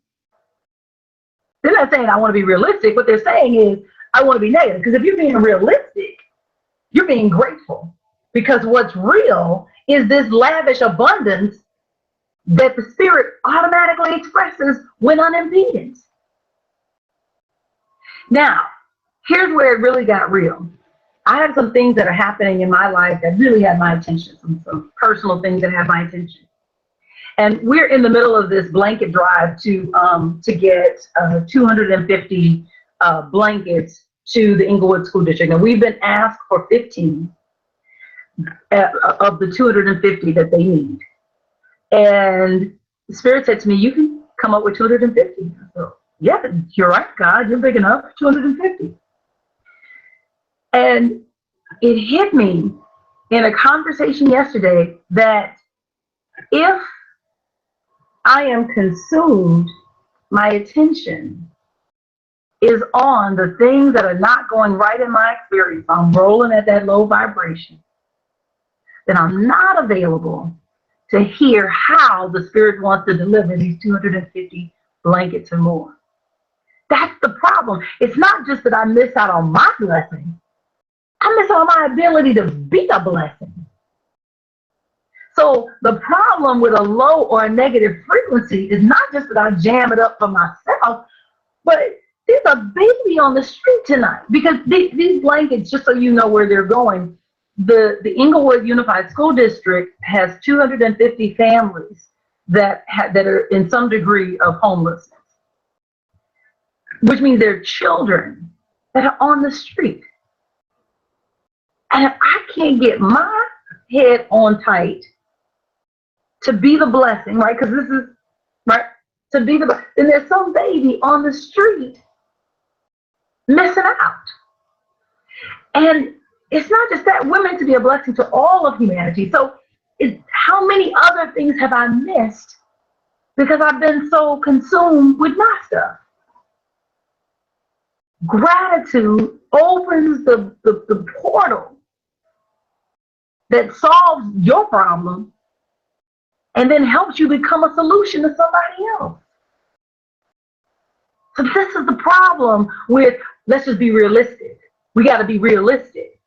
A: They're not saying I want to be realistic. What they're saying is I want to be negative. Because if you're being realistic, you're being grateful. Because what's real is this lavish abundance that the spirit automatically expresses when unimpeded. Now, here's where it really got real. I have some things that are happening in my life that really have my attention, some personal things that have my attention. And we're in the middle of this blanket drive to get 250 blankets to the Inglewood School District. And we've been asked for 15 of the 250 that they need. And the Spirit said to me, you can come up with 250. So, yeah, you're right, God, you're big enough, 250. And it hit me in a conversation yesterday that if I am consumed, my attention is on the things that are not going right in my experience, I'm rolling at that low vibration, then I'm not available to hear how the Spirit wants to deliver these 250 blankets or more. That's the problem. It's not just that I miss out on my blessing. I miss out on my ability to be a blessing. So the problem with a low or a negative frequency is not just that I jam it up for myself, but there's a baby on the street tonight. Because these blankets, just so you know where they're going, the Inglewood Unified School District has 250 families that are in some degree of homelessness, which means they're children that are on the street. And if I can't get my head on tight to be the blessing, right? Because this is, right, to be the, then there's some baby on the street missing out. And it's not just that, we're meant to be a blessing to all of humanity. So how many other things have I missed because I've been so consumed with my stuff? Gratitude opens the portal that solves your problem and then helps you become a solution to somebody else. So this is the problem with, let's just be realistic. We got to be realistic.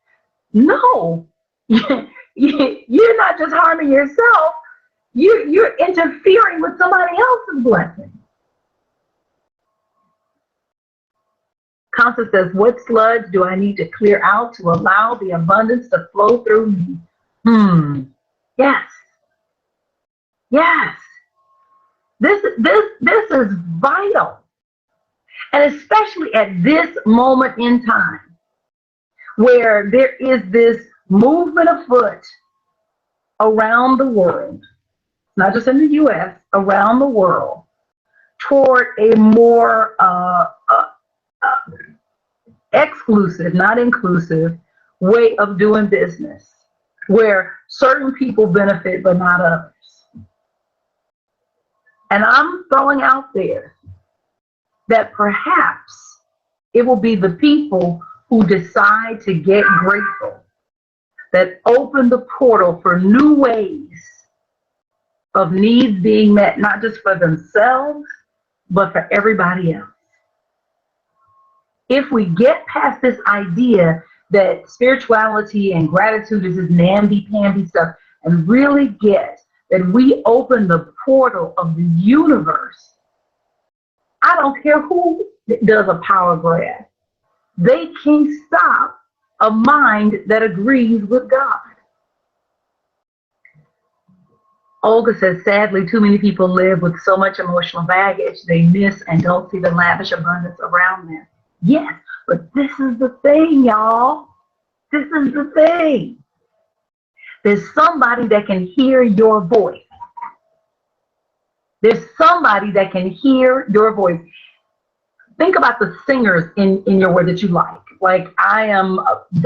A: No, you're not just harming yourself, you're interfering with somebody else's blessing. Constance says, what sludge do I need to clear out to allow the abundance to flow through me? Yes. Yes. This is vital. And especially at this moment in time, where there is this movement afoot around the world, not just in the U.S., around the world, toward a more exclusive, not inclusive, way of doing business, where certain people benefit but not others. And I'm throwing out there that perhaps it will be the people who decide to get grateful that open the portal for new ways of needs being met, not just for themselves, but for everybody else. If we get past this idea that spirituality and gratitude is this namby-pamby stuff, and really get that we open the portal of the universe, I don't care who does a power grab. They can't stop a mind that agrees with God. Olga says, sadly, too many people live with so much emotional baggage, they miss and don't see the lavish abundance around them. Yes, but this is the thing, y'all. This is the thing. There's somebody that can hear your voice. There's somebody that can hear your voice. Think about the singers in your word that you like. Like I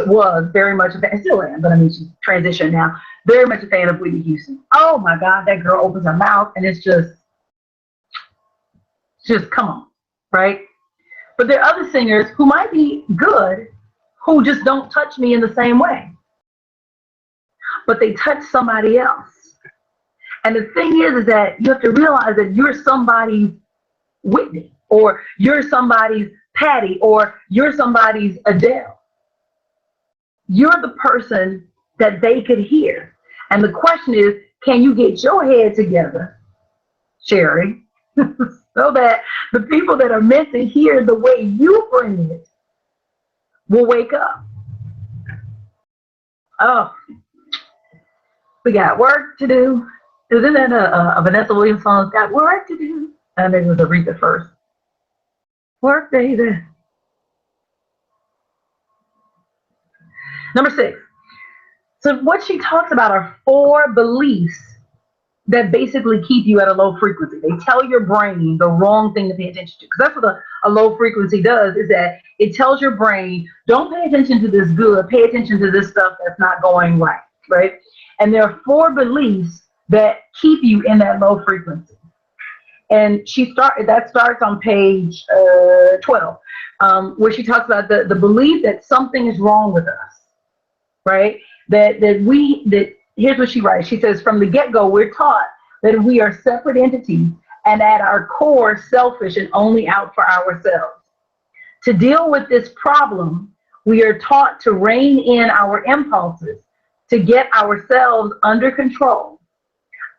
A: was very much a fan, still am, but I mean she's transitioned now. Very much a fan of Whitney Houston. Oh my God, that girl opens her mouth and it's just come on, right? But there are other singers who might be good, who just don't touch me in the same way. But they touch somebody else. And the thing is that you have to realize that you're somebody's Whitney, or you're somebody's Patty, or you're somebody's Adele. You're the person that they could hear. And the question is, can you get your head together, Sherry, so that the people that are meant to hear the way you bring it will wake up. Oh, we got work to do. Isn't that a Vanessa Williams song? Got work to do. I think it was Aretha first. Work, baby. Number 6. So what she talks about are 4 beliefs that basically keep you at a low frequency. They tell your brain the wrong thing to pay attention to. Because that's what a low frequency does, is that it tells your brain, don't pay attention to this good, pay attention to this stuff that's not going right, right? And there are 4 beliefs that keep you in that low frequency. And that starts on page 12, where she talks about the belief that something is wrong with us, right? That here's what she writes. She says, from the get-go, we're taught that we are separate entities and at our core selfish and only out for ourselves. To deal with this problem, we are taught to rein in our impulses, to get ourselves under control.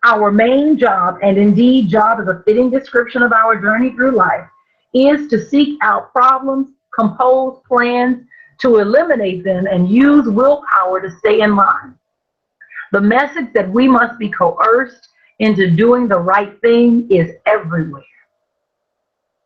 A: Our main job, and indeed job is a fitting description of our journey through life, is to seek out problems, compose plans to eliminate them, and use willpower to stay in line. The message that we must be coerced into doing the right thing is everywhere.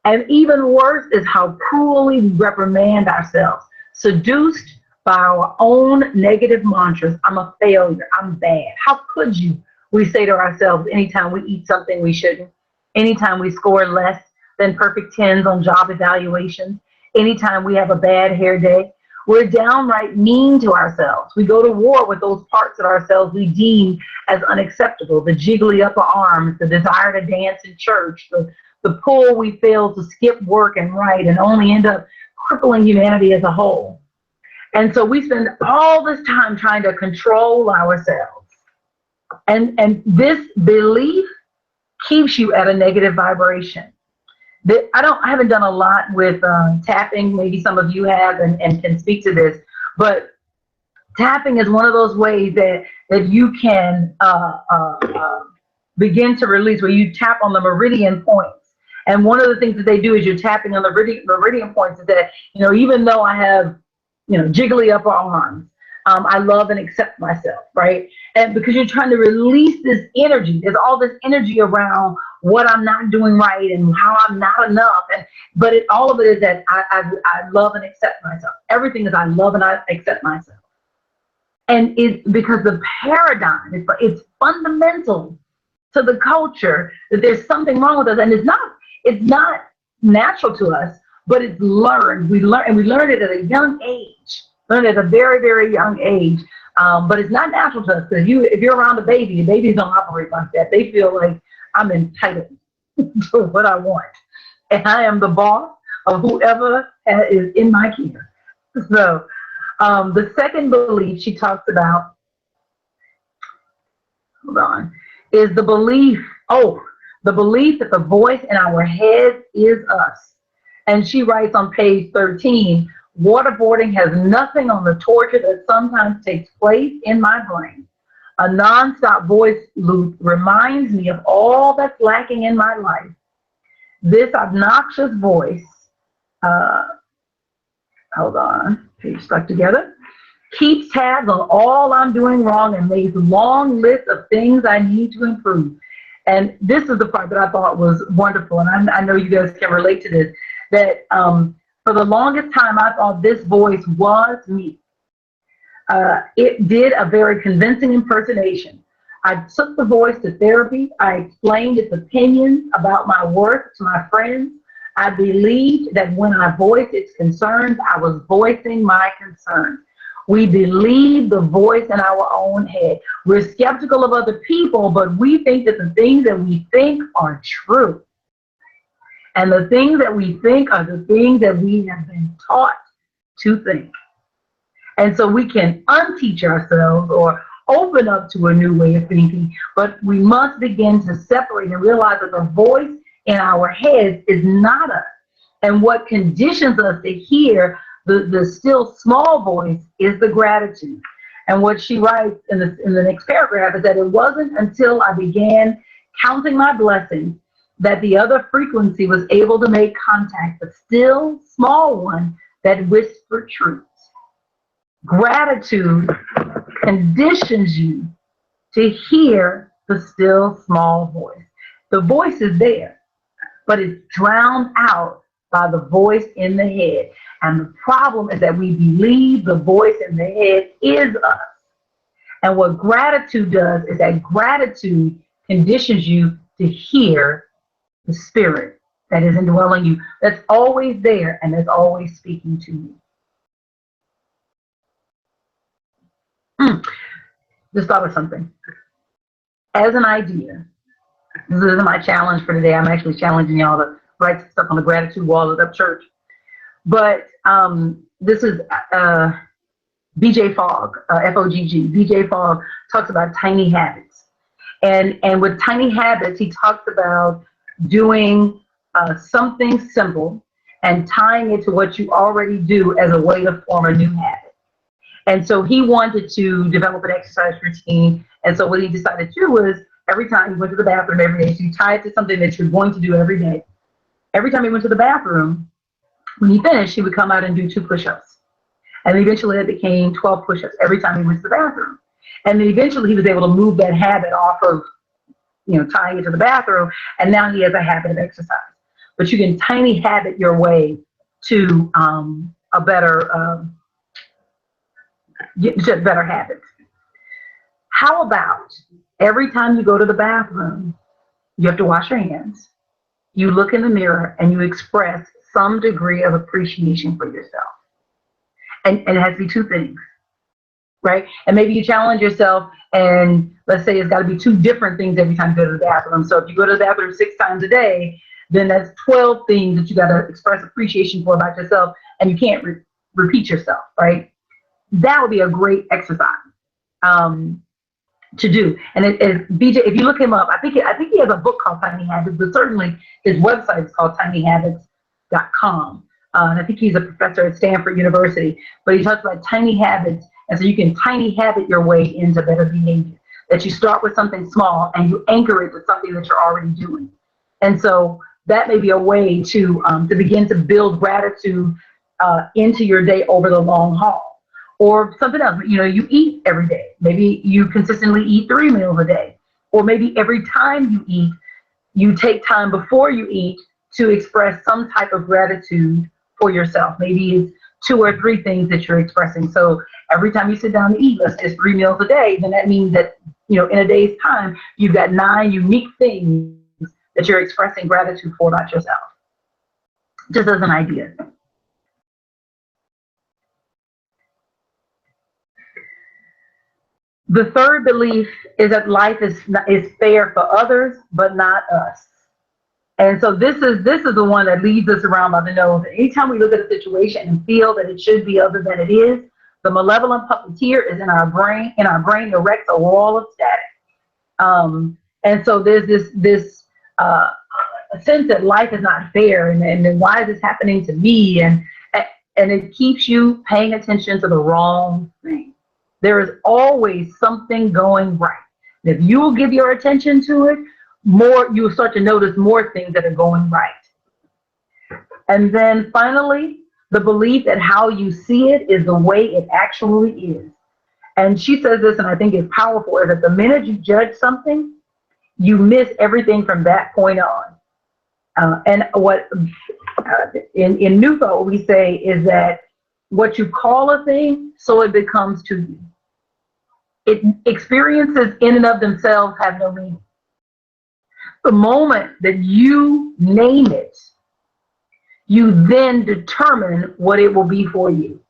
A: And even worse is how cruelly we reprimand ourselves, seduced by our own negative mantras. I'm a failure. I'm bad. How could you? We say to ourselves anytime we eat something we shouldn't, anytime we score less than perfect 10s on job evaluations, anytime we have a bad hair day. We're downright mean to ourselves. We go to war with those parts of ourselves we deem as unacceptable, the jiggly upper arms, the desire to dance in church, the pull we feel to skip work and write and only end up crippling humanity as a whole. And so we spend all this time trying to control ourselves. And this belief keeps you at a negative vibration. I haven't done a lot with tapping. Maybe some of you have and can speak to this. But tapping is one of those ways that you can begin to release, where you tap on the meridian points. And one of the things that they do is you're tapping on the meridian points is that, even though I have, jiggly upper arms, I love and accept myself, right? And because you're trying to release this energy, there's all this energy around what I'm not doing right and how I'm not enough. But all of it is that I love and accept myself. Everything is I love and I accept myself. And it's because the paradigm, it's fundamental to the culture that there's something wrong with us. And it's not natural to us, but it's learned. We learn it at a young age. Learn at a very, very young age. But it's not natural to us, because if you're around a baby, babies don't operate like that. They feel like I'm entitled to what I want, and I am the boss of whoever is in my care. So the second belief she talks about, is the belief that the voice in our head is us. And she writes on page 13, waterboarding has nothing on the torture that sometimes takes place in my brain. A nonstop voice loop reminds me of all that's lacking in my life. This obnoxious voice, page stuck together, keeps tabs on all I'm doing wrong and makes long lists of things I need to improve. And this is the part that I thought was wonderful, and I know you guys can relate to this, that for the longest time, I thought this voice was me. It did a very convincing impersonation. I took the voice to therapy. I explained its opinions about my work to my friends. I believed that when I voiced its concerns, I was voicing my concerns. We believe the voice in our own head. We're skeptical of other people, but we think that the things that we think are true. And the things that we think are the things that we have been taught to think. And so we can unteach ourselves or open up to a new way of thinking, but we must begin to separate and realize that the voice in our heads is not us. And what conditions us to hear the still small voice is the gratitude. And what she writes in the next paragraph is that it wasn't until I began counting my blessings that the other frequency was able to make contact, the still small one that whispered truths. Gratitude conditions you to hear the still small voice. The voice is there, but it's drowned out by the voice in the head. And the problem is that we believe the voice in the head is us. And what gratitude does is that gratitude conditions you to hear the spirit that is indwelling you, that's always there and that's always speaking to you. Just thought of something. As an idea, this is my challenge for today. I'm actually challenging y'all to write stuff on the gratitude wall at Up Church. But this is BJ Fogg, F-O-G-G. BJ Fogg talks about tiny habits. And with tiny habits, he talks about doing something simple and tying it to what you already do as a way to form a new habit. And so he wanted to develop an exercise routine. And so what he decided to do was every time he went to the bathroom every day, so you tie it to something that you're going to do every day. Every time he went to the bathroom, when he finished, he would come out and do 2 push-ups. And eventually it became 12 push-ups every time he went to the bathroom. And then eventually he was able to move that habit off of, tying it to the bathroom. And now he has a habit of exercise. But you can tiny habit your way to a better habits. How about every time you go to the bathroom, you have to wash your hands, you look in the mirror, and you express some degree of appreciation for yourself. And it has to be 2 things, right? And maybe you challenge yourself, and let's say it's got to be 2 different things every time you go to the bathroom. So if you go to the bathroom 6 times a day, then that's 12 things that you got to express appreciation for about yourself, and you can't repeat yourself, right? That would be a great exercise to do. And BJ, if you look him up, I think he has a book called Tiny Habits, but certainly his website is called tinyhabits.com. And I think he's a professor at Stanford University. But he talks about tiny habits, and so you can tiny habit your way into better behavior. That you start with something small and you anchor it with something that you're already doing. And so that may be a way to begin to build gratitude into your day over the long haul. Or something else, you eat every day. Maybe you consistently eat 3 meals a day. Or maybe every time you eat, you take time before you eat to express some type of gratitude for yourself. Maybe it's 2 or 3 things that you're expressing. So every time you sit down to eat, let's say it's 3 meals a day, then that means that, in a day's time, you've got 9 unique things that you're expressing gratitude for about yourself. Just as an idea. The third belief is that life is fair for others, but not us. And so this is the one that leads us around by the nose. Anytime we look at a situation and feel that it should be other than it is, the malevolent puppeteer is in our brain. In our brain, erects a wall of static. And so there's this sense that life is not fair, and then why is this happening to me? And it keeps you paying attention to the wrong thing. There is always something going right. And if you will give your attention to it, you will start to notice more things that are going right. And then finally, the belief that how you see it is the way it actually is. And she says this, and I think it's powerful, is that the minute you judge something, you miss everything from that point on. And what in New Thought we say is that what you call a thing, so it becomes to you. Experiences in and of themselves have no meaning. The moment that you name it, you then determine what it will be for you.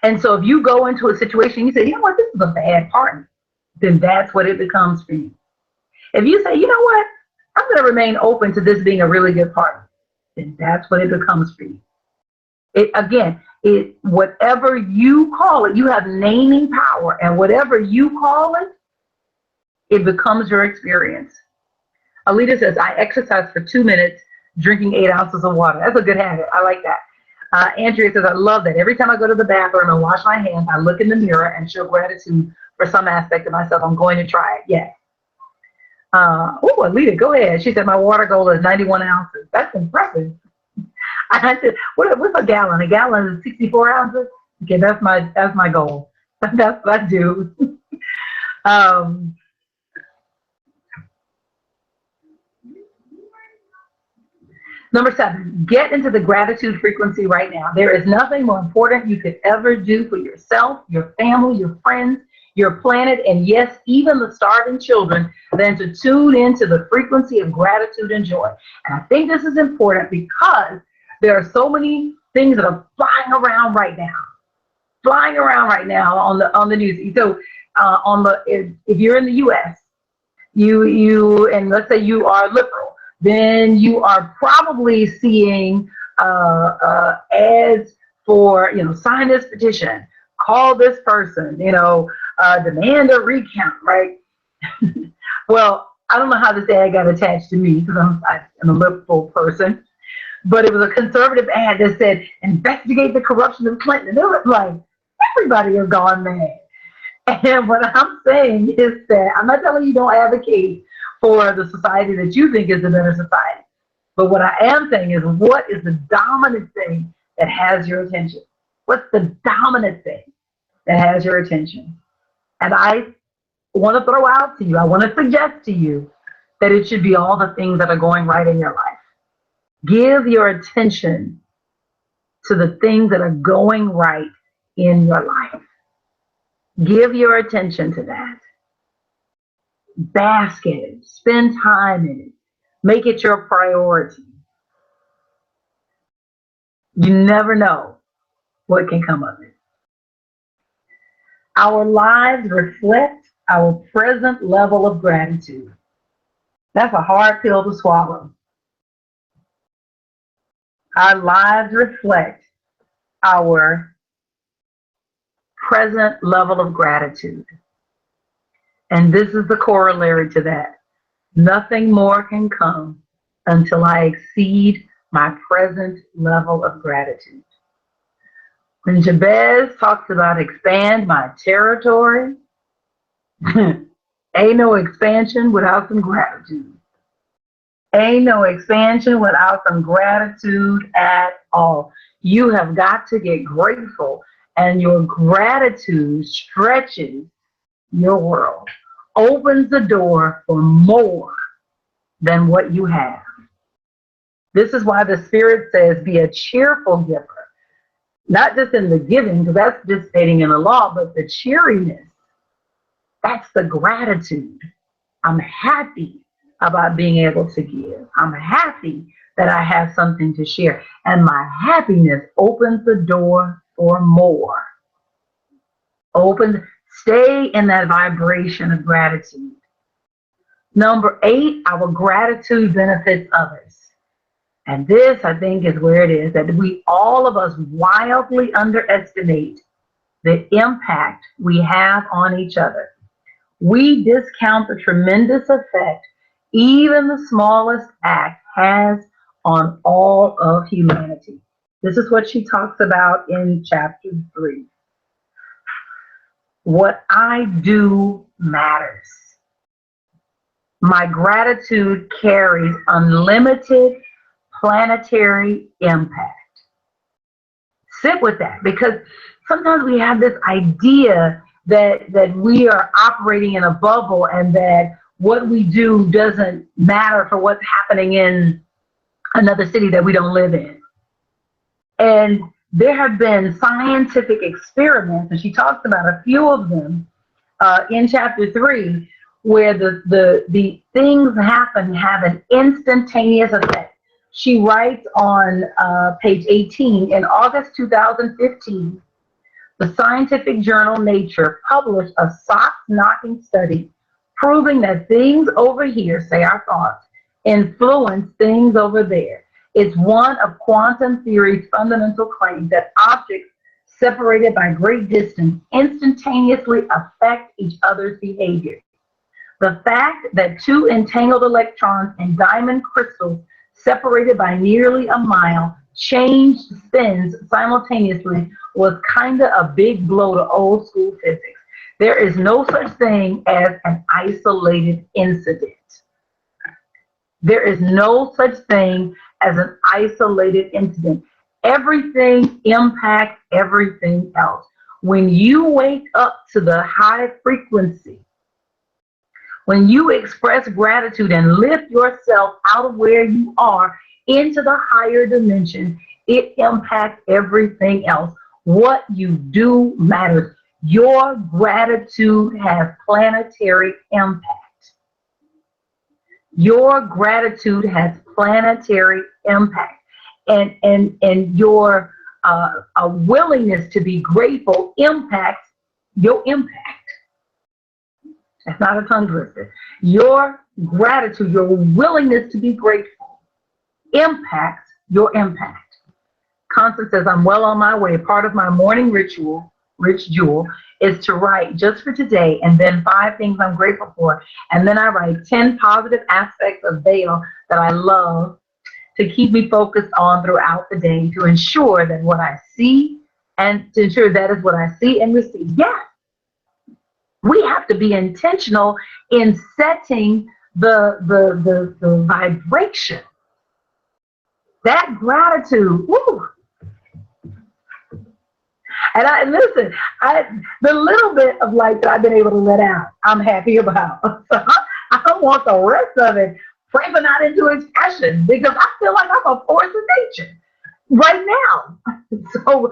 A: And so if you go into a situation, you say, you know what, this is a bad party, then that's what it becomes for you. If you say, you know what, I'm going to remain open to this being a really good party, then that's what it becomes for you. Whatever you call it, you have naming power, and whatever you call it, it becomes your experience. Alita says, I exercise for 2 minutes, drinking 8 ounces of water. That's a good habit. I like that. Andrea says, I love that. Every time I go to the bathroom and wash my hands, I look in the mirror and show gratitude for some aspect of myself. I'm going to try it. Yes. Oh, Alita, go ahead. She said my water goal is 91 ounces. That's impressive. I said, what's a gallon? A gallon is 64 ounces. Okay, that's my goal. That's what I do. Um, Number 7, get into the gratitude frequency right now. There is nothing more important you could ever do for yourself, your family, your friends, your planet, and yes, even the starving children, than to tune into the frequency of gratitude and joy. And I think this is important because there are so many things that are flying around right now on the news. So, if you're in the U.S., and let's say you are liberal, then you are probably seeing ads for, sign this petition, call this person, demand a recount, right? Well, I don't know how this ad got attached to me because I'm a liberal person, but it was a conservative ad that said investigate the corruption of Clinton. And it was like everybody has gone mad. And what I'm saying is that I'm not telling you don't advocate for the society that you think is the better society. But what I am saying is, what is the dominant thing that has your attention? What's the dominant thing that has your attention? And I want to throw out to you, I want to suggest to you that it should be all the things that are going right in your life. Give your attention to the things that are going right in your life. Give your attention to that. Bask in it. Spend time in it. Make it your priority. You never know what can come of it. Our lives reflect our present level of gratitude. That's a hard pill to swallow. Our lives reflect our present level of gratitude. And this is the corollary to that. Nothing more can come until I exceed my present level of gratitude. When Jabez talks about expand my territory, ain't no expansion without some gratitude. Ain't no expansion without some gratitude at all. You have got to get grateful, and your gratitude stretches your world, opens the door for more than what you have. This is why the Spirit says, be a cheerful giver. Not just in the giving, because that's just stating in the law, but the cheeriness. That's the gratitude. I'm happy about being able to give. I'm happy that I have something to share. And my happiness opens the door for more. Stay in that vibration of gratitude. Number 8, our gratitude benefits others. And this, I think, is where it is, that all of us wildly underestimate the impact we have on each other. We discount the tremendous effect even the smallest act has on all of humanity. This is what she talks about in chapter 3. What I do matters. My gratitude carries unlimited planetary impact. Sit with that, because sometimes we have this idea that we are operating in a bubble and that what we do doesn't matter for what's happening in another city that we don't live in. And there have been scientific experiments, and she talks about a few of them in chapter 3, where the things have an instantaneous effect. She writes on page 18, in August 2015, the scientific journal Nature published a socks-knocking study proving that things over here, say our thoughts, influence things over there. It's one of quantum theory's fundamental claims that objects separated by great distance instantaneously affect each other's behavior. The fact that 2 entangled electrons in diamond crystals separated by nearly a mile changed spins simultaneously was kind of a big blow to old school physics. There is no such thing as an isolated incident. There is no such thing as an isolated incident. Everything impacts everything else. When you wake up to the high frequency, when you express gratitude and lift yourself out of where you are into the higher dimension, it impacts everything else. What you do matters. Your gratitude has planetary impact. Your gratitude has planetary impact, and your a willingness to be grateful impacts your impact. That's not a tongue twister. Your gratitude, your willingness to be grateful impacts your impact. Constance says, I'm well on my way. Part of my morning ritual, Rich Jewel, is to write just for today and then 5 things I'm grateful for. And then I write 10 positive aspects of Vail that I love to keep me focused on throughout the day to ensure that what I see and to ensure that is what I see and receive. Yes, we have to be intentional in setting the vibration. That gratitude, woo. And listen, the little bit of light that I've been able to let out, I'm happy about. So I don't want the rest of it breaking out into expression because I feel like I'm a force of nature right now. So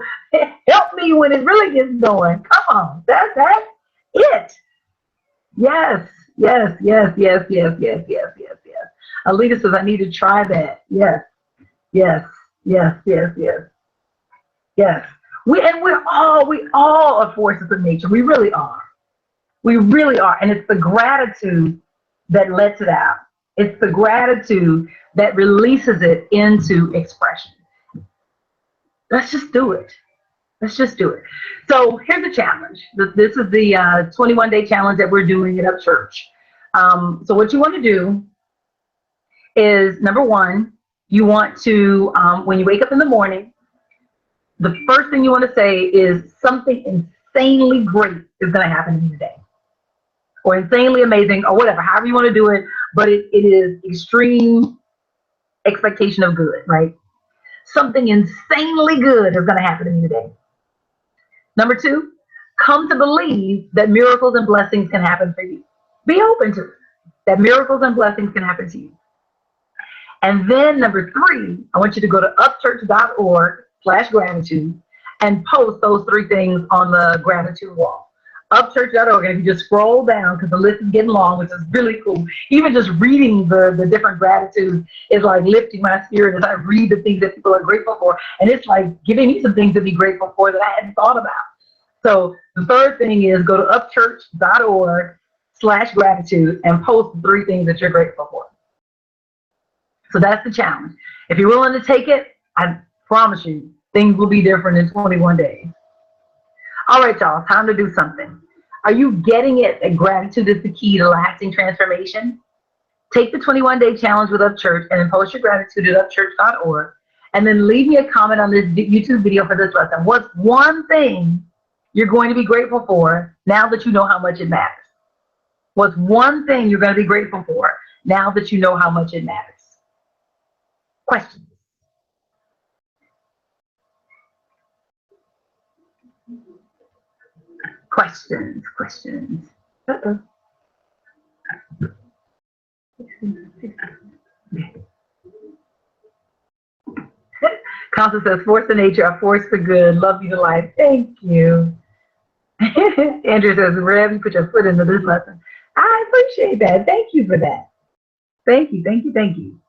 A: help me when it really gets going. Come on, that's it. Yes, yes, yes, yes, yes, yes, yes, yes, yes. Alita says I need to try that. Yes, yes, yes, yes, yes, yes. We're all are forces of nature. We really are. We really are. And it's the gratitude that lets it out. It's the gratitude that releases it into expression. Let's just do it. Let's just do it. So here's the challenge. This is the 21-day challenge that we're doing at Up Church. So what you want to do is, number one, you want to, when you wake up in the morning, the first thing you want to say is something insanely great is going to happen in your day. Or insanely amazing, or whatever, however you want to do it, but it is extreme expectation of good, right? Something insanely good is going to happen in your day. Number two, come to believe that miracles and blessings can happen for you. Be open to it, that miracles and blessings can happen to you. And then number three, I want you to go to upchurch.org/gratitude and post those 3 things on the gratitude wall. Upchurch.org, and if you just scroll down, because the list is getting long, which is really cool. Even just reading the different gratitudes is like lifting my spirit as I read the things that people are grateful for. And it's like giving me some things to be grateful for that I hadn't thought about. So the third thing is go to upchurch.org/gratitude and post the 3 things that you're grateful for. So that's the challenge. If you're willing to take it, I promise you, things will be different in 21 days. All right, y'all, time to do something. Are you getting it that gratitude is the key to lasting transformation? Take the 21-day challenge with Up Church and then post your gratitude at upchurch.org. And then leave me a comment on this YouTube video for this lesson. What's one thing you're going to be grateful for now that you know how much it matters? What's one thing you're going to be grateful for now that you know how much it matters? Questions? Questions. Uh-oh. Constance says, force of nature, a force for good. Love you to life. Thank you. Andrew says, Rev, you put your foot into this lesson. I appreciate that. Thank you for that. Thank you, thank you, thank you.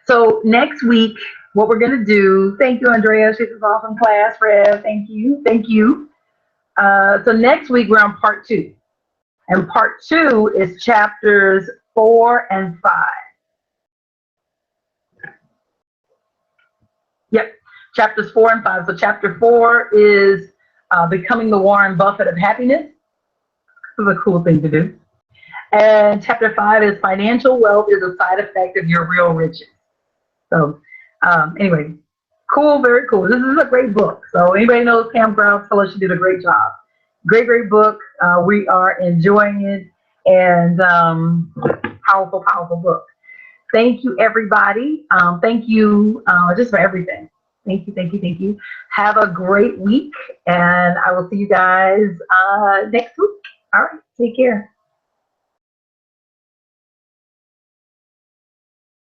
A: So next week, what we're going to do, thank you, Andrea. She's an awesome class, Rev. Thank you, thank you. So next week, we're on part 2. And part 2 is chapters 4 and 5. Yep, chapters 4 and 5. So chapter 4 is becoming the Warren Buffett of happiness. This is a cool thing to do. And chapter 5 is financial wealth is a side effect of your real riches. So anyway, cool, very cool. This is a great book. So anybody knows Pam Grouse, tell her she did a great job. Great, great book. We are enjoying it, and powerful, powerful book. Thank you, everybody. Thank you just for everything. Thank you, thank you, thank you. Have a great week, and I will see you guys next week. All right, take care.